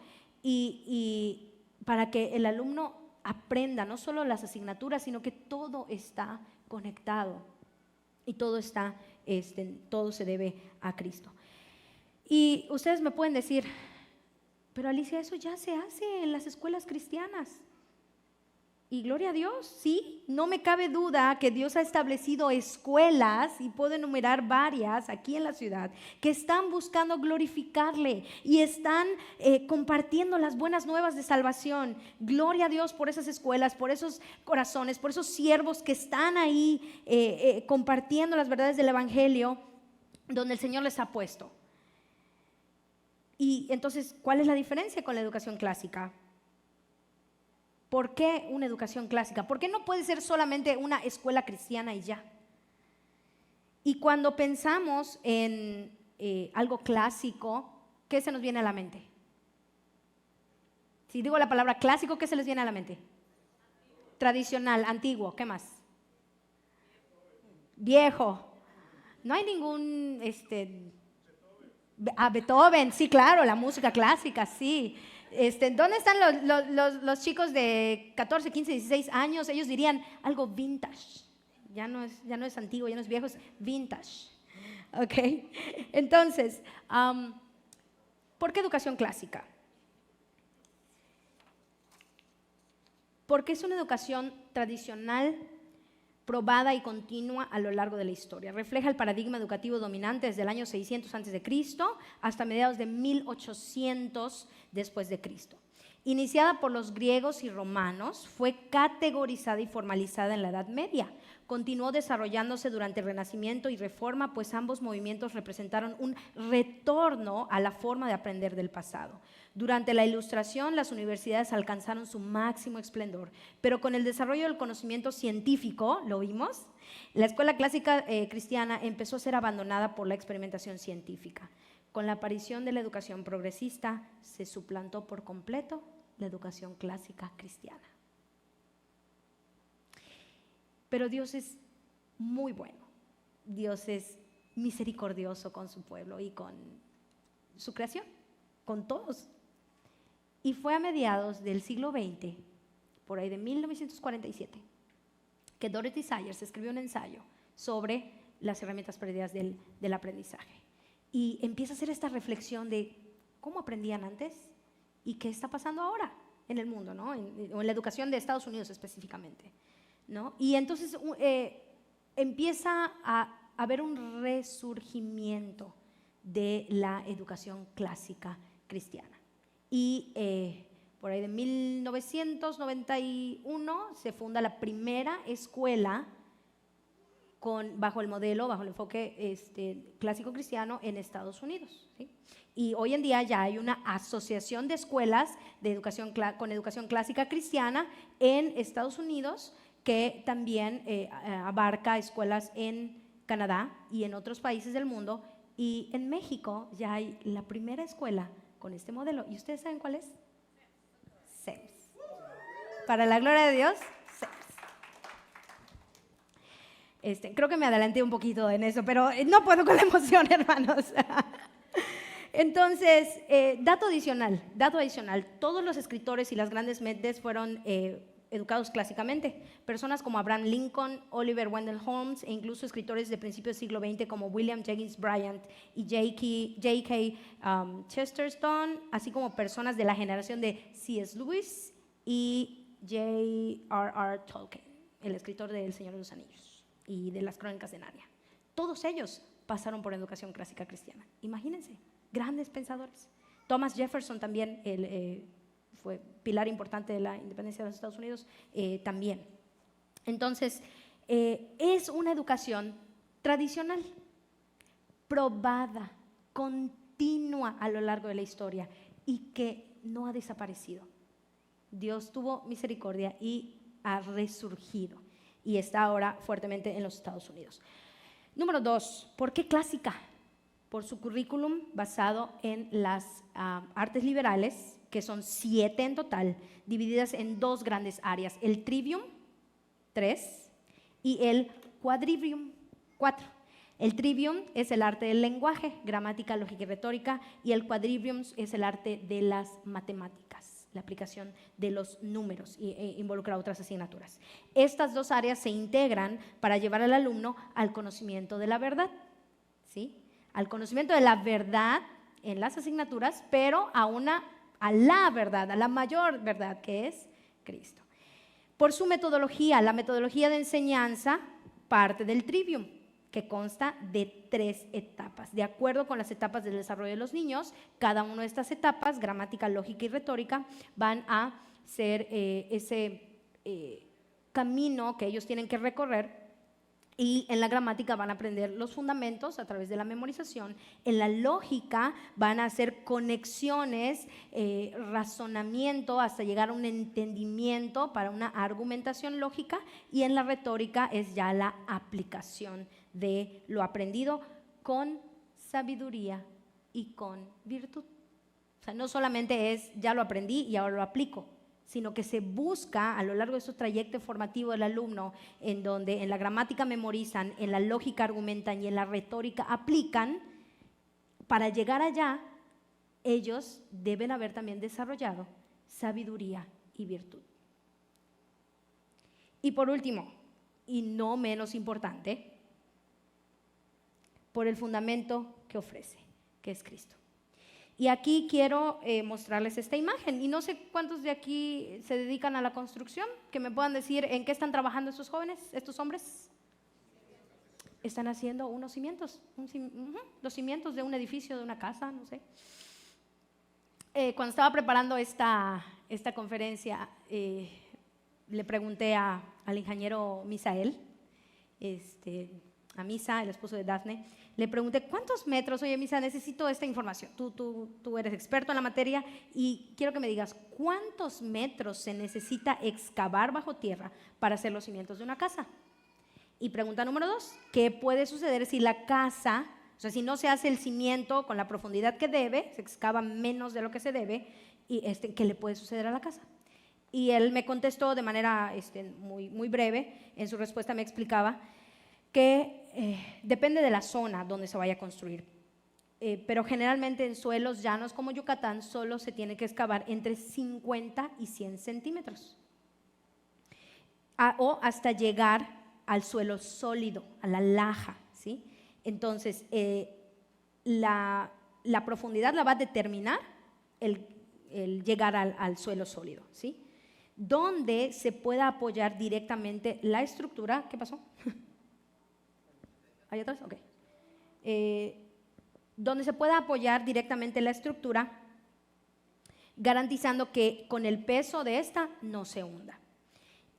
y para que el alumno aprenda no solo las asignaturas, sino que todo está conectado y todo se debe a Cristo. Y ustedes me pueden decir, pero Alicia, eso ya se hace en las escuelas cristianas. Y gloria a Dios, sí, no me cabe duda que Dios ha establecido escuelas, y puedo enumerar varias aquí en la ciudad, que están buscando glorificarle y están compartiendo las buenas nuevas de salvación. Gloria a Dios por esas escuelas, por esos corazones, por esos siervos que están ahí compartiendo las verdades del evangelio donde el Señor les ha puesto. Y entonces, ¿cuál es la diferencia con la educación clásica? ¿Por qué una educación clásica? ¿Por qué no puede ser solamente una escuela cristiana y ya? Y cuando pensamos en algo clásico, ¿qué se nos viene a la mente? Si digo la palabra clásico, ¿qué se les viene a la mente? Tradicional, antiguo, ¿qué más? Viejo. No hay ningún Beethoven, sí, claro, la música clásica, sí. ¿Dónde están los chicos de 14, 15, 16 años? Ellos dirían algo vintage. Ya no es antiguo, ya no es viejo, es vintage. ¿Ok? Entonces, ¿por qué educación clásica? Porque es una educación tradicional, probada y continua a lo largo de la historia. Refleja el paradigma educativo dominante desde el año 600 a.C. hasta mediados de 1800 después de Cristo. Iniciada por los griegos y romanos, fue categorizada y formalizada en la Edad Media. Continuó desarrollándose durante el Renacimiento y Reforma, pues ambos movimientos representaron un retorno a la forma de aprender del pasado. Durante la Ilustración, las universidades alcanzaron su máximo esplendor, pero con el desarrollo del conocimiento científico, ¿lo vimos? La escuela clásica cristiana empezó a ser abandonada por la experimentación científica. Con la aparición de la educación progresista, se suplantó por completo la educación clásica cristiana. Pero Dios es muy bueno. Dios es misericordioso con su pueblo y con su creación, con todos. Y fue a mediados del siglo XX, por ahí de 1947, que Dorothy Sayers escribió un ensayo sobre las herramientas perdidas del aprendizaje. Y empieza a hacer esta reflexión de cómo aprendían antes y qué está pasando ahora en el mundo, ¿no? O en la educación de Estados Unidos específicamente, ¿no? Y entonces empieza a haber un resurgimiento de la educación clásica cristiana. Y por ahí de 1991 se funda la primera escuela bajo el modelo, bajo el enfoque clásico cristiano en Estados Unidos, ¿sí? Y hoy en día ya hay una asociación de escuelas con educación clásica cristiana en Estados Unidos que también abarca escuelas en Canadá y en otros países del mundo. Y en México ya hay la primera escuela con este modelo. ¿Y ustedes saben cuál es? SEMS. Para la gloria de Dios, SEMS. Creo que me adelanté un poquito en eso, pero no puedo con la emoción, hermanos. Entonces, dato adicional, todos los escritores y las grandes mentes fueron educados clásicamente. Personas como Abraham Lincoln, Oliver Wendell Holmes e incluso escritores de principios del siglo XX como William Jennings Bryan y J.K. Chesterton, así como personas de la generación de C.S. Lewis y J.R.R. Tolkien, el escritor de El Señor de los Anillos y de las Crónicas de Narnia. Todos ellos pasaron por educación clásica cristiana. Imagínense, grandes pensadores. Thomas Jefferson también, fue pilar importante de la independencia de los Estados Unidos también. Entonces, es una educación tradicional, probada, continua a lo largo de la historia y que no ha desaparecido. Dios tuvo misericordia y ha resurgido y está ahora fuertemente en los Estados Unidos. Número 2, ¿por qué clásica? Por su currículum basado en las artes liberales, que son 7 en total, divididas en 2 grandes áreas, el trivium, 3, y el quadrivium, 4. El trivium es el arte del lenguaje, gramática, lógica y retórica, y el quadrivium es el arte de las matemáticas, la aplicación de los números e involucra otras asignaturas. Estas 2 áreas se integran para llevar al alumno al conocimiento de la verdad, ¿sí? Al conocimiento de la verdad en las asignaturas, pero a la verdad, a la mayor verdad que es Cristo. Por su metodología, la metodología de enseñanza parte del trivium, que consta de 3 etapas. De acuerdo con las etapas del desarrollo de los niños, cada una de estas etapas, gramática, lógica y retórica, van a ser ese camino que ellos tienen que recorrer. Y en la gramática van a aprender los fundamentos a través de la memorización. En la lógica van a hacer conexiones, razonamiento hasta llegar a un entendimiento para una argumentación lógica. Y en la retórica es ya la aplicación de lo aprendido con sabiduría y con virtud. O sea, no solamente es ya lo aprendí y ahora lo aplico, sino que se busca a lo largo de su trayecto formativo del alumno, en donde en la gramática memorizan, en la lógica argumentan y en la retórica aplican, para llegar allá ellos deben haber también desarrollado sabiduría y virtud. Y por último, y no menos importante, por el fundamento que ofrece, que es Cristo. Y aquí quiero mostrarles esta imagen. Y no sé cuántos de aquí se dedican a la construcción, que me puedan decir en qué están trabajando estos jóvenes, estos hombres. Están haciendo unos cimientos, los cimientos de un edificio, de una casa, no sé. Cuando estaba preparando esta conferencia, le pregunté al ingeniero Misael, a Misa, el esposo de Dafne, le pregunté, ¿cuántos metros? Oye, Misa, necesito esta información. Tú eres experto en la materia y quiero que me digas, ¿cuántos metros se necesita excavar bajo tierra para hacer los cimientos de una casa? Y pregunta número 2, ¿qué puede suceder si la casa, o sea, si no se hace el cimiento con la profundidad que debe, se excava menos de lo que se debe, y ¿qué le puede suceder a la casa? Y él me contestó de manera muy, muy breve, en su respuesta me explicaba que depende de la zona donde se vaya a construir, pero generalmente en suelos llanos como Yucatán solo se tiene que excavar entre 50 y 100 centímetros, o hasta llegar al suelo sólido, a la laja, ¿sí? Entonces, la profundidad la va a determinar el llegar al suelo sólido, ¿sí? Donde se pueda apoyar directamente la estructura. ¿Qué pasó? ¿Ahí atrás? Ok. Donde se pueda apoyar directamente la estructura, garantizando que con el peso de esta no se hunda.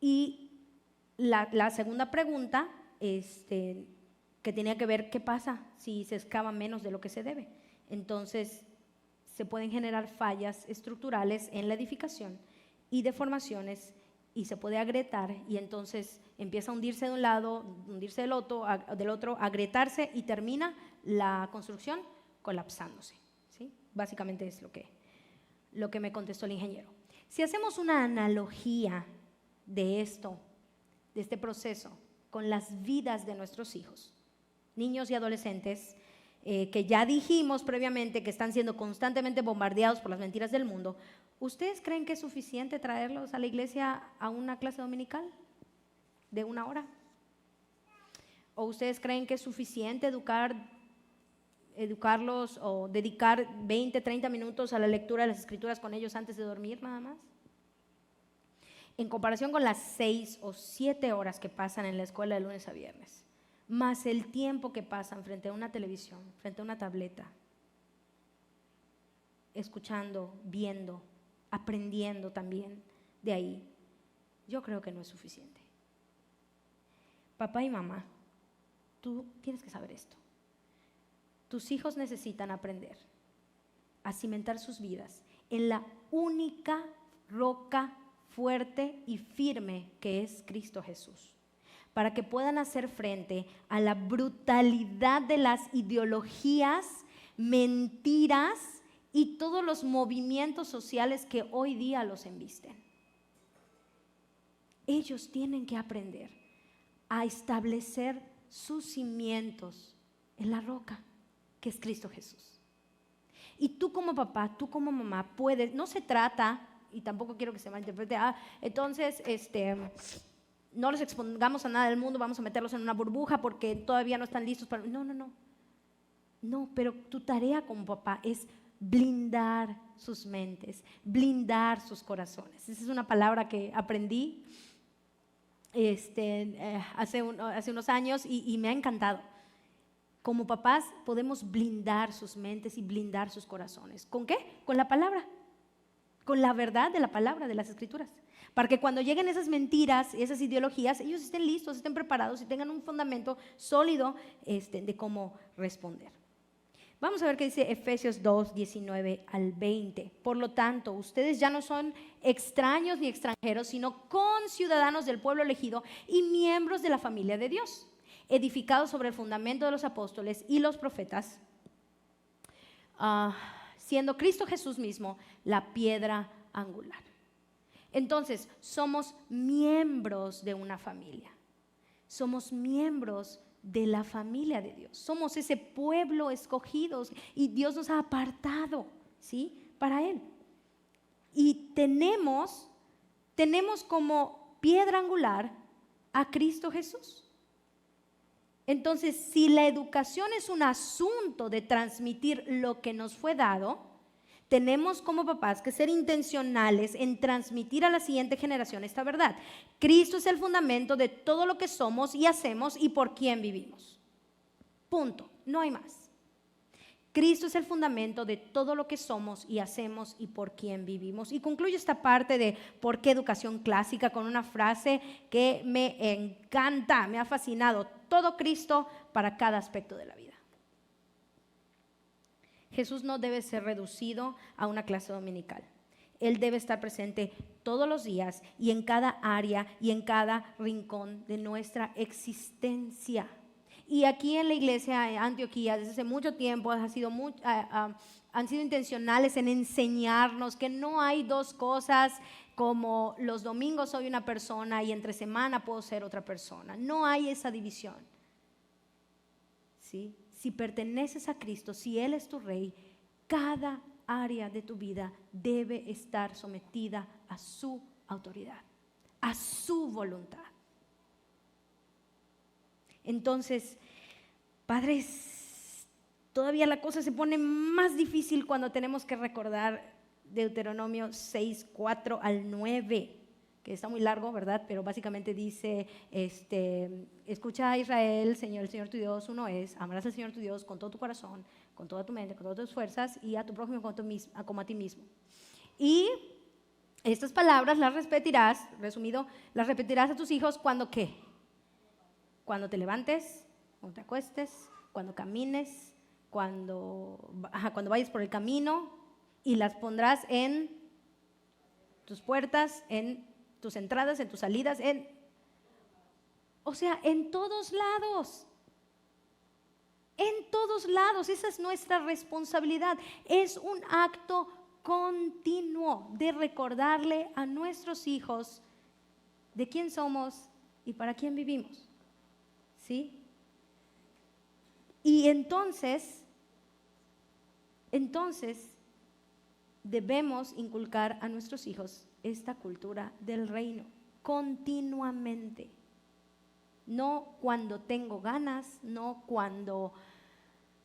Y la segunda pregunta, que tenía que ver qué pasa si se excava menos de lo que se debe. Entonces, se pueden generar fallas estructurales en la edificación y deformaciones, y se puede agrietar, y entonces empieza a hundirse de un lado, hundirse del otro, agrietarse, y termina la construcción colapsándose, ¿sí? Básicamente es lo que me contestó el ingeniero. Si hacemos una analogía de esto, de este proceso, con las vidas de nuestros hijos, niños y adolescentes, que ya dijimos previamente que están siendo constantemente bombardeados por las mentiras del mundo, ¿ustedes creen que es suficiente traerlos a la iglesia a una clase dominical de 1 hora? ¿O ustedes creen que es suficiente educarlos o dedicar 20, 30 minutos a la lectura de las escrituras con ellos antes de dormir nada más? En comparación con las 6 o 7 horas que pasan en la escuela de lunes a viernes, más el tiempo que pasan frente a una televisión, frente a una tableta, escuchando, viendo, aprendiendo también de ahí, yo creo que no es suficiente. Papá y mamá, tú tienes que saber esto. Tus hijos necesitan aprender a cimentar sus vidas en la única roca fuerte y firme que es Cristo Jesús, para que puedan hacer frente a la brutalidad de las ideologías, mentiras y todos los movimientos sociales que hoy día los embisten. Ellos tienen que aprender a establecer sus cimientos en la roca que es Cristo Jesús. Y tú como papá, tú como mamá puedes, no se trata, y tampoco quiero que se malinterprete, entonces no los expongamos a nada del mundo, vamos a meterlos en una burbuja porque todavía no están listos para... No, pero tu tarea como papá es blindar sus mentes, blindar sus corazones. Esa es una palabra que aprendí hace unos años y me ha encantado. Como papás podemos blindar sus mentes y blindar sus corazones. ¿Con qué? Con la palabra, con la verdad de la palabra, de las escrituras, para que cuando lleguen esas mentiras y esas ideologías, ellos estén listos, estén preparados y tengan un fundamento sólido de cómo responder. Vamos a ver qué dice Efesios 2, 19 al 20. Por lo tanto, ustedes ya no son extraños ni extranjeros, sino conciudadanos del pueblo elegido y miembros de la familia de Dios, edificados sobre el fundamento de los apóstoles y los profetas, siendo Cristo Jesús mismo la piedra angular. Entonces, somos miembros de una familia, somos miembros de la familia de Dios, somos ese pueblo escogido y Dios nos ha apartado, ¿sí? Para Él. Y tenemos como piedra angular a Cristo Jesús. Entonces, si la educación es un asunto de transmitir lo que nos fue dado, tenemos como papás que ser intencionales en transmitir a la siguiente generación esta verdad. Cristo es el fundamento de todo lo que somos y hacemos y por quién vivimos. Punto, no hay más. Cristo es el fundamento de todo lo que somos y hacemos y por quién vivimos. Y concluyo esta parte de por qué educación clásica con una frase que me encanta, me ha fascinado. Todo Cristo para cada aspecto de la vida. Jesús no debe ser reducido a una clase dominical. Él debe estar presente todos los días y en cada área y en cada rincón de nuestra existencia. Y aquí en la iglesia de Antioquía, desde hace mucho tiempo, han sido intencionales en enseñarnos que no hay dos cosas como los domingos soy una persona y entre semana puedo ser otra persona. No hay esa división. ¿Sí? Si perteneces a Cristo, si Él es tu Rey, cada área de tu vida debe estar sometida a su autoridad, a su voluntad. Entonces, padres, todavía la cosa se pone más difícil cuando tenemos que recordar Deuteronomio 6, 4 al 9, que está muy largo, ¿verdad? Pero básicamente dice, escucha a Israel, el Señor tu Dios, uno es, amarás al Señor tu Dios con todo tu corazón, con toda tu mente, con todas tus fuerzas y a tu prójimo como a ti mismo. Y estas palabras las repetirás, resumido, las repetirás a tus hijos cuando ¿qué? Cuando te levantes, cuando te acuestes, cuando camines, cuando vayas por el camino, y las pondrás en tus puertas, en tus entradas, en tus salidas, o sea, en todos lados. En todos lados, esa es nuestra responsabilidad. Es un acto continuo de recordarle a nuestros hijos de quién somos y para quién vivimos. ¿Sí? Y entonces debemos inculcar a nuestros hijos esta cultura del reino continuamente. No cuando tengo ganas, no cuando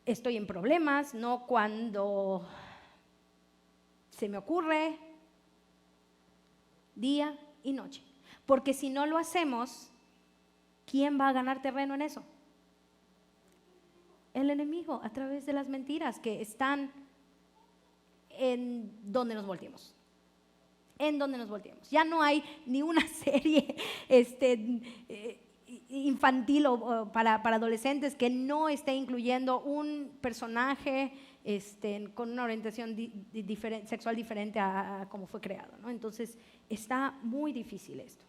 estoy en problemas, no cuando se me ocurre, día y noche. Porque si no lo hacemos, ¿quién va a ganar terreno en eso? El enemigo, a través de las mentiras que están en donde nos volteemos. En donde nos volteemos. Ya no hay ni una serie infantil o para adolescentes que no esté incluyendo un personaje con una orientación sexual diferente a cómo fue creado, ¿no? Entonces está muy difícil esto.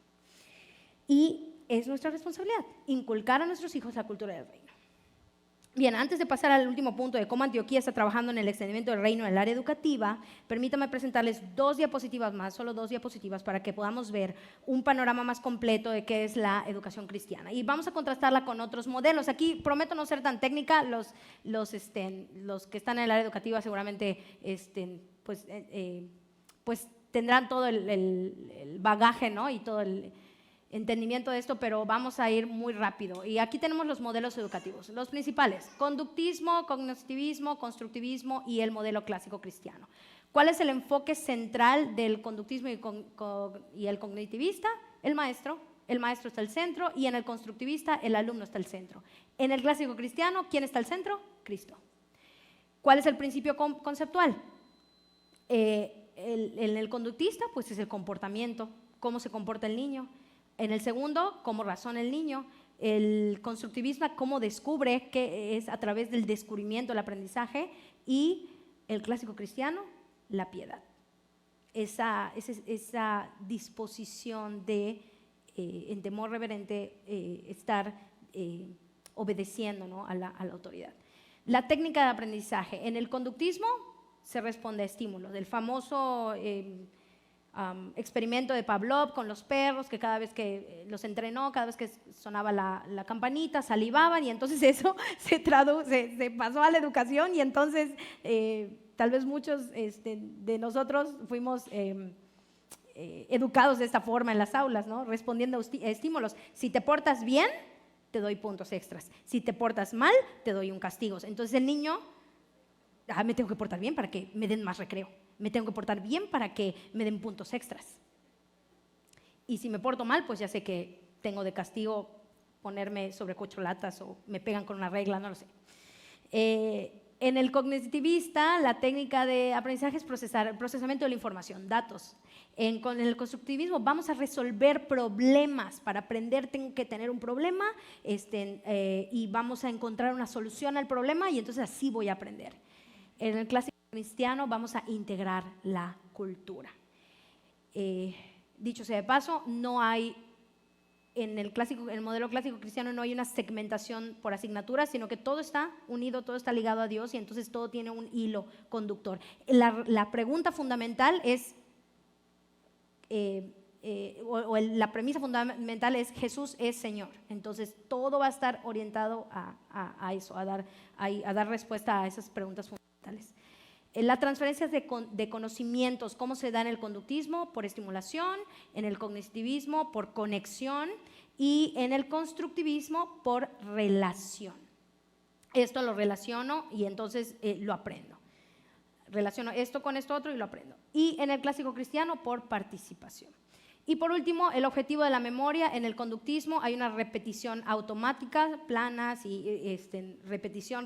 Y es nuestra responsabilidad inculcar a nuestros hijos la cultura del reino. Bien, antes de pasar al último punto de cómo Antioquía está trabajando en el extendimiento del reino en el área educativa, permítame presentarles 2 diapositivas más, solo 2 diapositivas para que podamos ver un panorama más completo de qué es la educación cristiana. Y vamos a contrastarla con otros modelos. Aquí prometo no ser tan técnica, los que están en el área educativa seguramente pues tendrán todo el bagaje, ¿no? Y todo el entendimiento de esto, pero vamos a ir muy rápido. Y aquí tenemos los modelos educativos, los principales: conductismo, cognitivismo, constructivismo y el modelo clásico cristiano. ¿Cuál es el enfoque central del conductismo y el cognitivista? El maestro está al centro, y en el constructivista el alumno está al centro. En el clásico cristiano, ¿quién está al centro? Cristo. ¿Cuál es el principio conceptual? En el conductista, pues es el comportamiento, cómo se comporta el niño. En el segundo, cómo razona el niño. El constructivista, cómo descubre, que es a través del descubrimiento, el aprendizaje. Y el clásico cristiano, la piedad. Esa disposición de, en temor reverente, estar obedeciendo, ¿no? a la autoridad. La técnica de aprendizaje. En el conductismo se responde a estímulos. El famoso experimento de Pavlov con los perros, que cada vez que los entrenó, cada vez que sonaba la campanita, salivaban, y entonces eso se pasó a la educación, y entonces tal vez muchos de nosotros fuimos educados de esta forma en las aulas, ¿no? Respondiendo a estímulos. Si te portas bien, te doy puntos extras. Si te portas mal, te doy un castigo. Entonces el niño, me tengo que portar bien para que me den más recreo. Me tengo que portar bien para que me den puntos extras. Y si me porto mal, pues ya sé que tengo de castigo ponerme sobre corcholatas o me pegan con una regla, no lo sé. En el cognitivista, la técnica de aprendizaje es procesamiento de la información, datos. Con el constructivismo vamos a resolver problemas. Para aprender tengo que tener un problema y vamos a encontrar una solución al problema y entonces así voy a aprender. En el clásico cristiano vamos a integrar la cultura. Dicho sea de paso, no hay en el modelo clásico cristiano no hay una segmentación por asignaturas, sino que todo está unido, todo está ligado a Dios y entonces todo tiene un hilo conductor. La pregunta fundamental es, la premisa fundamental es Jesús es Señor. Entonces todo va a estar orientado a eso, a dar respuesta a esas preguntas fundamentales. La transferencia de conocimientos, ¿cómo se da en el conductismo? Por estimulación, en el cognitivismo por conexión y en el constructivismo por relación. Esto lo relaciono y entonces lo aprendo. Relaciono esto con esto otro y lo aprendo. Y en el clásico cristiano por participación. Y por último, el objetivo de la memoria. En el conductismo hay una repetición automática, planas y repetición.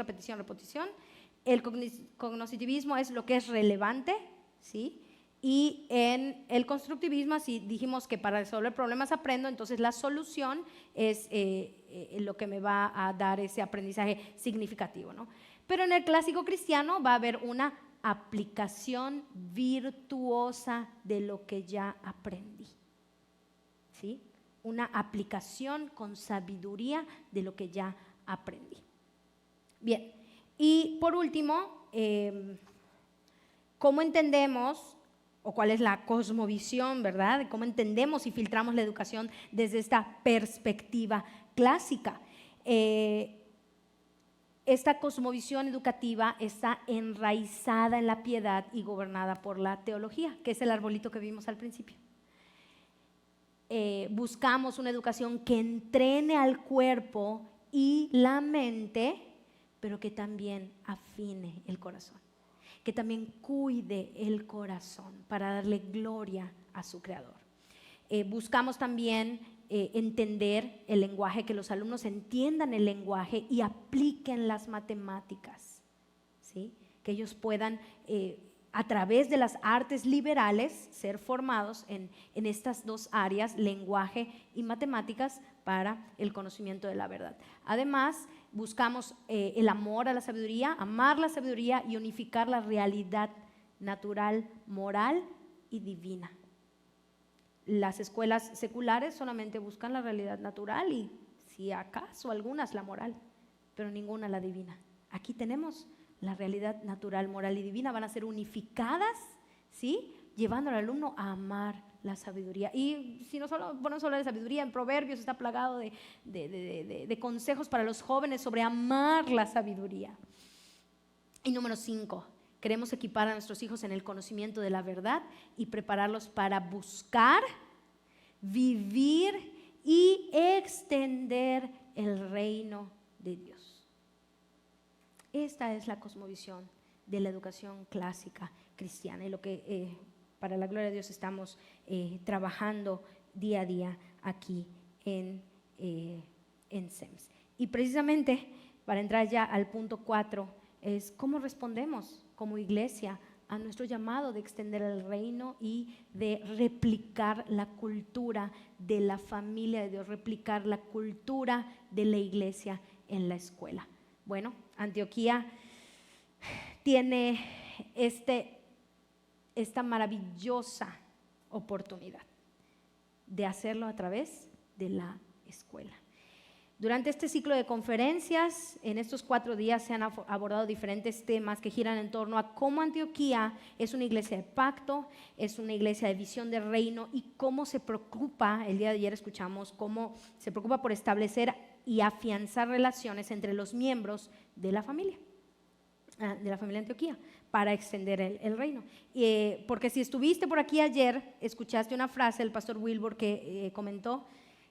El cognitivismo es lo que es relevante, ¿sí? Y en el constructivismo, así dijimos que para resolver problemas aprendo, entonces la solución es lo que me va a dar ese aprendizaje significativo, ¿no? Pero en el clásico cristiano va a haber una aplicación virtuosa de lo que ya aprendí, ¿sí? Una aplicación con sabiduría de lo que ya aprendí. Bien. Y por último, ¿cómo entendemos o cuál es la cosmovisión, verdad? ¿Cómo entendemos y filtramos la educación desde esta perspectiva clásica? Esta cosmovisión educativa está enraizada en la piedad y gobernada por la teología, que es el arbolito que vimos al principio. Buscamos una educación que entrene al cuerpo y la mente, pero que también afine el corazón, que también cuide el corazón para darle gloria a su Creador. Buscamos también entender el lenguaje, que los alumnos entiendan el lenguaje y apliquen las matemáticas, ¿sí? Que ellos puedan, a través de las artes liberales, ser formados en estas dos áreas, lenguaje y matemáticas, para el conocimiento de la verdad. Además, buscamos el amor a la sabiduría, amar la sabiduría y unificar la realidad natural, moral y divina. Las escuelas seculares solamente buscan la realidad natural y, si acaso, algunas la moral, pero ninguna la divina. Aquí tenemos la realidad natural, moral y divina, van a ser unificadas, ¿sí? Llevando al alumno a amar la sabiduría. Y si no solo ponemos a hablar de sabiduría, en Proverbios está plagado de consejos para los jóvenes sobre amar la sabiduría. Y número 5, queremos equipar a nuestros hijos en el conocimiento de la verdad y prepararlos para buscar, vivir y extender el reino de Dios. Esta es la cosmovisión de la educación clásica cristiana y lo que para la gloria de Dios estamos trabajando día a día aquí en SEMS. Y precisamente para entrar ya al punto 4 es cómo respondemos como iglesia a nuestro llamado de extender el reino y de replicar la cultura de la familia de Dios, replicar la cultura de la iglesia en la escuela. Bueno, Antioquía tiene esta maravillosa oportunidad de hacerlo a través de la escuela. Durante este ciclo de conferencias, en estos 4 días se han abordado diferentes temas que giran en torno a cómo Antioquía es una iglesia de pacto, es una iglesia de visión de reino y cómo se preocupa, el día de ayer escuchamos cómo se preocupa por establecer y afianzar relaciones entre los miembros de la familia. de la familia Antioquía, para extender el reino. Porque si estuviste por aquí ayer, escuchaste una frase del pastor Wilbur que comentó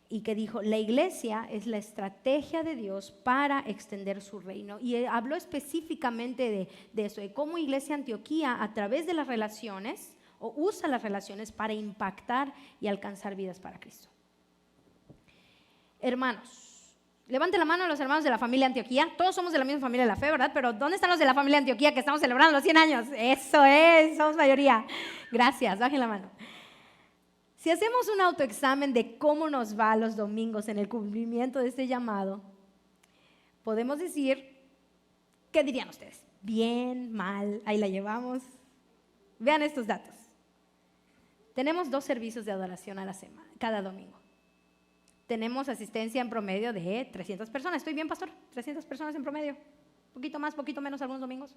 y que dijo: la iglesia es la estrategia de Dios para extender su reino. Y habló específicamente de eso, de cómo Iglesia Antioquía, a través de las relaciones, o usa las relaciones para impactar y alcanzar vidas para Cristo. Hermanos, levante la mano a los hermanos de la familia Antioquía. Todos somos de la misma familia de la fe, ¿verdad? Pero ¿dónde están los de la familia Antioquía que estamos celebrando los 100 años? Eso es, somos mayoría. Gracias, bajen la mano. Si hacemos un autoexamen de cómo nos va los domingos en el cumplimiento de este llamado, podemos decir, ¿qué dirían ustedes? Bien, mal, ahí la llevamos. Vean estos datos. Tenemos 2 servicios de adoración a la semana, cada domingo. Tenemos asistencia en promedio de 300 personas. ¿Estoy bien, pastor? 300 personas en promedio. Poquito más, poquito menos algunos domingos.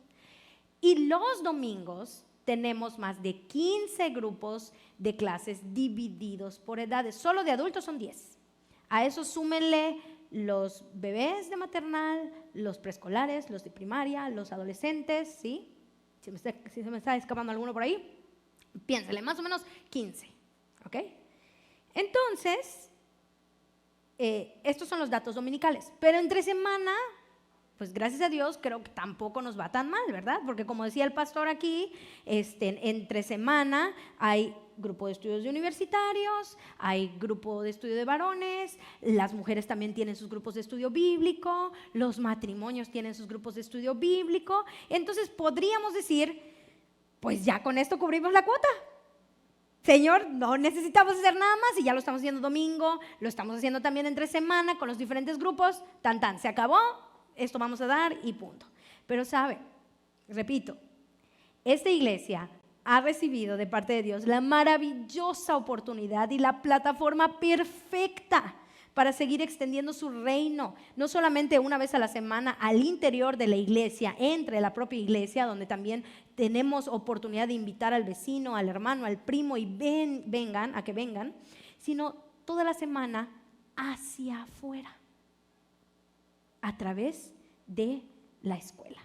Y los domingos tenemos más de 15 grupos de clases divididos por edades. Solo de adultos son 10. A eso súmenle los bebés de maternal, los preescolares, los de primaria, los adolescentes, ¿sí? Si se me está escapando alguno por ahí, piénsale, más o menos 15, ¿ok? Entonces, estos son los datos dominicales, pero entre semana, pues gracias a Dios, creo que tampoco nos va tan mal, ¿verdad? Porque como decía el pastor aquí, entre semana hay grupo de estudios de universitarios, hay grupo de estudio de varones, las mujeres también tienen sus grupos de estudio bíblico, los matrimonios tienen sus grupos de estudio bíblico. Entonces podríamos decir, pues ya con esto cubrimos la cuota. Señor, no necesitamos hacer nada más y ya lo estamos haciendo domingo, lo estamos haciendo también entre semana con los diferentes grupos, se acabó, esto vamos a dar y punto. Pero sabe, repito, esta iglesia ha recibido de parte de Dios la maravillosa oportunidad y la plataforma perfecta para seguir extendiendo su reino, no solamente una vez a la semana al interior de la iglesia, entre la propia iglesia, donde también tenemos oportunidad de invitar al vecino, al hermano, al primo y vengan, sino toda la semana hacia afuera, a través de la escuela,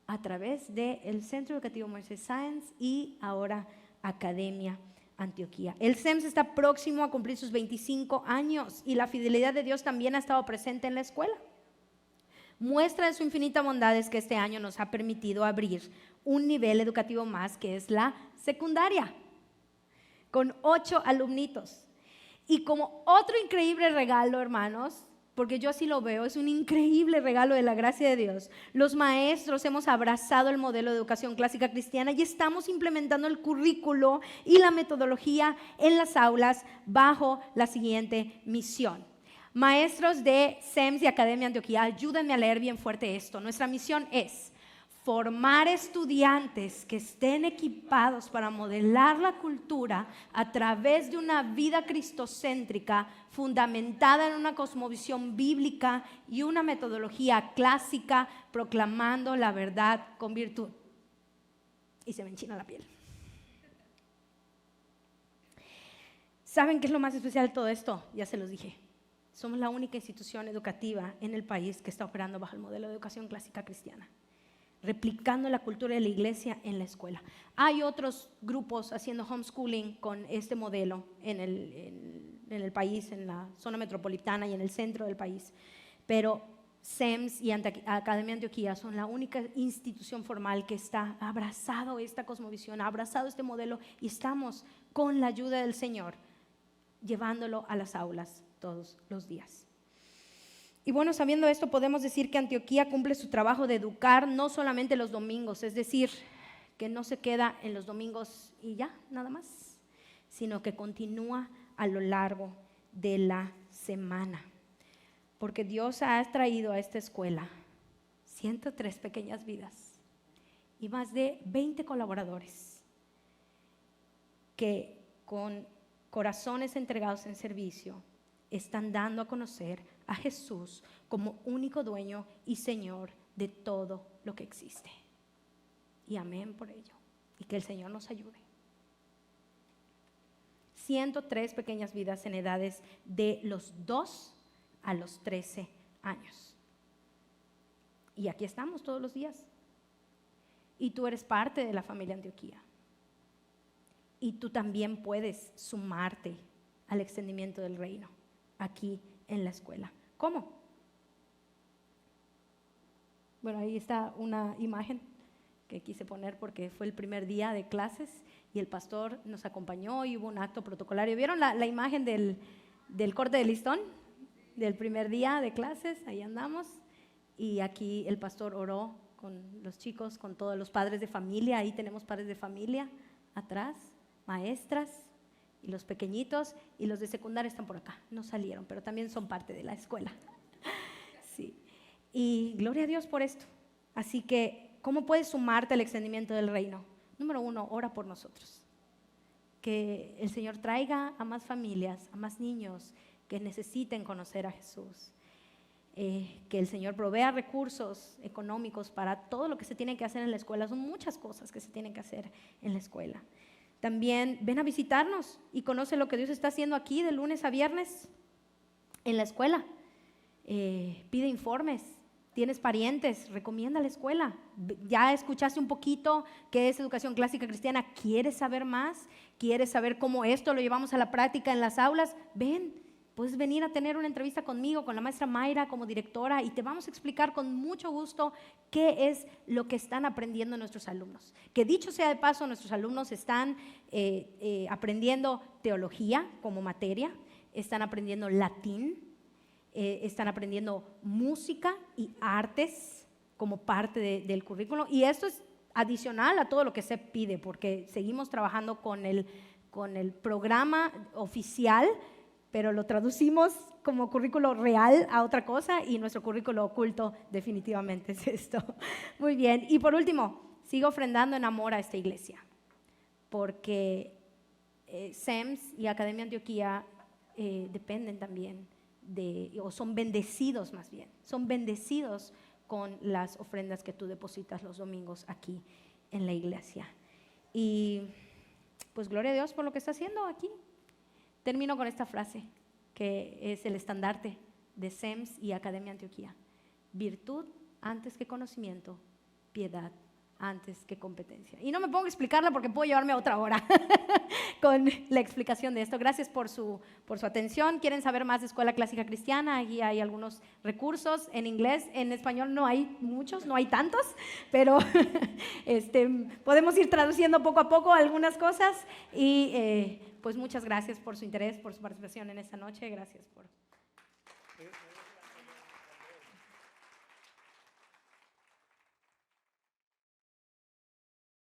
a través del Centro Educativo Moisés Sáenz y ahora Academia Antioquía. El CEMS está próximo a cumplir sus 25 años y la fidelidad de Dios también ha estado presente en la escuela. Muestra de su infinita bondad es que este año nos ha permitido abrir un nivel educativo más, que es la secundaria, con 8 alumnitos. Y como otro increíble regalo, hermanos, porque yo así lo veo, es un increíble regalo de la gracia de Dios. Los maestros hemos abrazado el modelo de educación clásica cristiana y estamos implementando el currículo y la metodología en las aulas bajo la siguiente misión. Maestros de CEMS y Academia Antioquía, ayúdenme a leer bien fuerte esto. Nuestra misión es formar estudiantes que estén equipados para modelar la cultura a través de una vida cristocéntrica fundamentada en una cosmovisión bíblica y una metodología clásica, proclamando la verdad con virtud. Y se me enchina la piel. ¿Saben qué es lo más especial de todo esto? Ya se los dije. Somos la única institución educativa en el país que está operando bajo el modelo de educación clásica cristiana, replicando la cultura de la iglesia en la escuela. Hay otros grupos haciendo homeschooling con este modelo en el país, en la zona metropolitana y en el centro del país, pero CEMS y Academia Antioquía son la única institución formal que está abrazado esta cosmovisión, ha abrazado este modelo y estamos con la ayuda del Señor llevándolo a las aulas todos los días. Y bueno, sabiendo esto, podemos decir que Antioquía cumple su trabajo de educar no solamente los domingos, es decir, que no se queda en los domingos y ya, nada más, sino que continúa a lo largo de la semana. Porque Dios ha traído a esta escuela 103 pequeñas vidas y más de 20 colaboradores que con corazones entregados en servicio están dando a conocer a Jesús como único dueño y Señor de todo lo que existe. Y amén por ello. Y que el Señor nos ayude. 103 pequeñas vidas en edades de los 2 a los 13 años. Y aquí estamos todos los días. Y tú eres parte de la familia Antioquía. Y tú también puedes sumarte al extendimiento del reino aquí en la escuela. ¿Cómo? Bueno, ahí está una imagen que quise poner porque fue el primer día de clases y el pastor nos acompañó y hubo un acto protocolario. ¿Vieron la imagen del corte de listón? Del primer día de clases, ahí andamos. Y aquí el pastor oró con los chicos, con todos los padres de familia. Ahí tenemos padres de familia atrás, maestras y los pequeñitos. Y los de secundaria están por acá, no salieron, pero también son parte de la escuela. Sí. Y gloria a Dios por esto. Así que, ¿cómo puedes sumarte al extendimiento del reino? Número 1, ora por nosotros. Que el Señor traiga a más familias, a más niños que necesiten conocer a Jesús. Que el Señor provea recursos económicos para todo lo que se tiene que hacer en la escuela. Son muchas cosas que se tienen que hacer en la escuela. También ven a visitarnos y conoce lo que Dios está haciendo aquí de lunes a viernes en la escuela. Pide informes. Tienes parientes, recomienda la escuela. Ya escuchaste un poquito qué es educación clásica cristiana. ¿Quieres saber más? ¿Quieres saber cómo esto lo llevamos a la práctica en las aulas? Ven, puedes venir a tener una entrevista conmigo, con la maestra Mayra como directora, y te vamos a explicar con mucho gusto qué es lo que están aprendiendo nuestros alumnos. Que dicho sea de paso, nuestros alumnos están aprendiendo teología como materia, están aprendiendo latín, están aprendiendo música y artes como parte del currículo, y esto es adicional a todo lo que se pide, porque seguimos trabajando con el programa oficial, pero lo traducimos como currículo real a otra cosa, y nuestro currículo oculto definitivamente es esto. Muy bien, y por último, sigo ofrendando en amor a esta iglesia, porque SEMS y Academia Antioquía dependen también o son bendecidos más bien, son bendecidos con las ofrendas que tú depositas los domingos aquí en la iglesia. Y pues gloria a Dios por lo que está haciendo aquí. Termino con esta frase que es el estandarte de SEMS y Academia Antioquía: virtud antes que conocimiento, piedad antes que competencia. Y no me pongo a explicarla porque puedo llevarme a otra hora con la explicación de esto. Gracias por su atención. ¿Quieren saber más de Escuela Clásica Cristiana? Aquí hay algunos recursos en inglés. En español no hay muchos, no hay tantos, pero podemos ir traduciendo poco a poco algunas cosas. Y pues muchas gracias por su interés, por su participación en esta noche. Gracias por...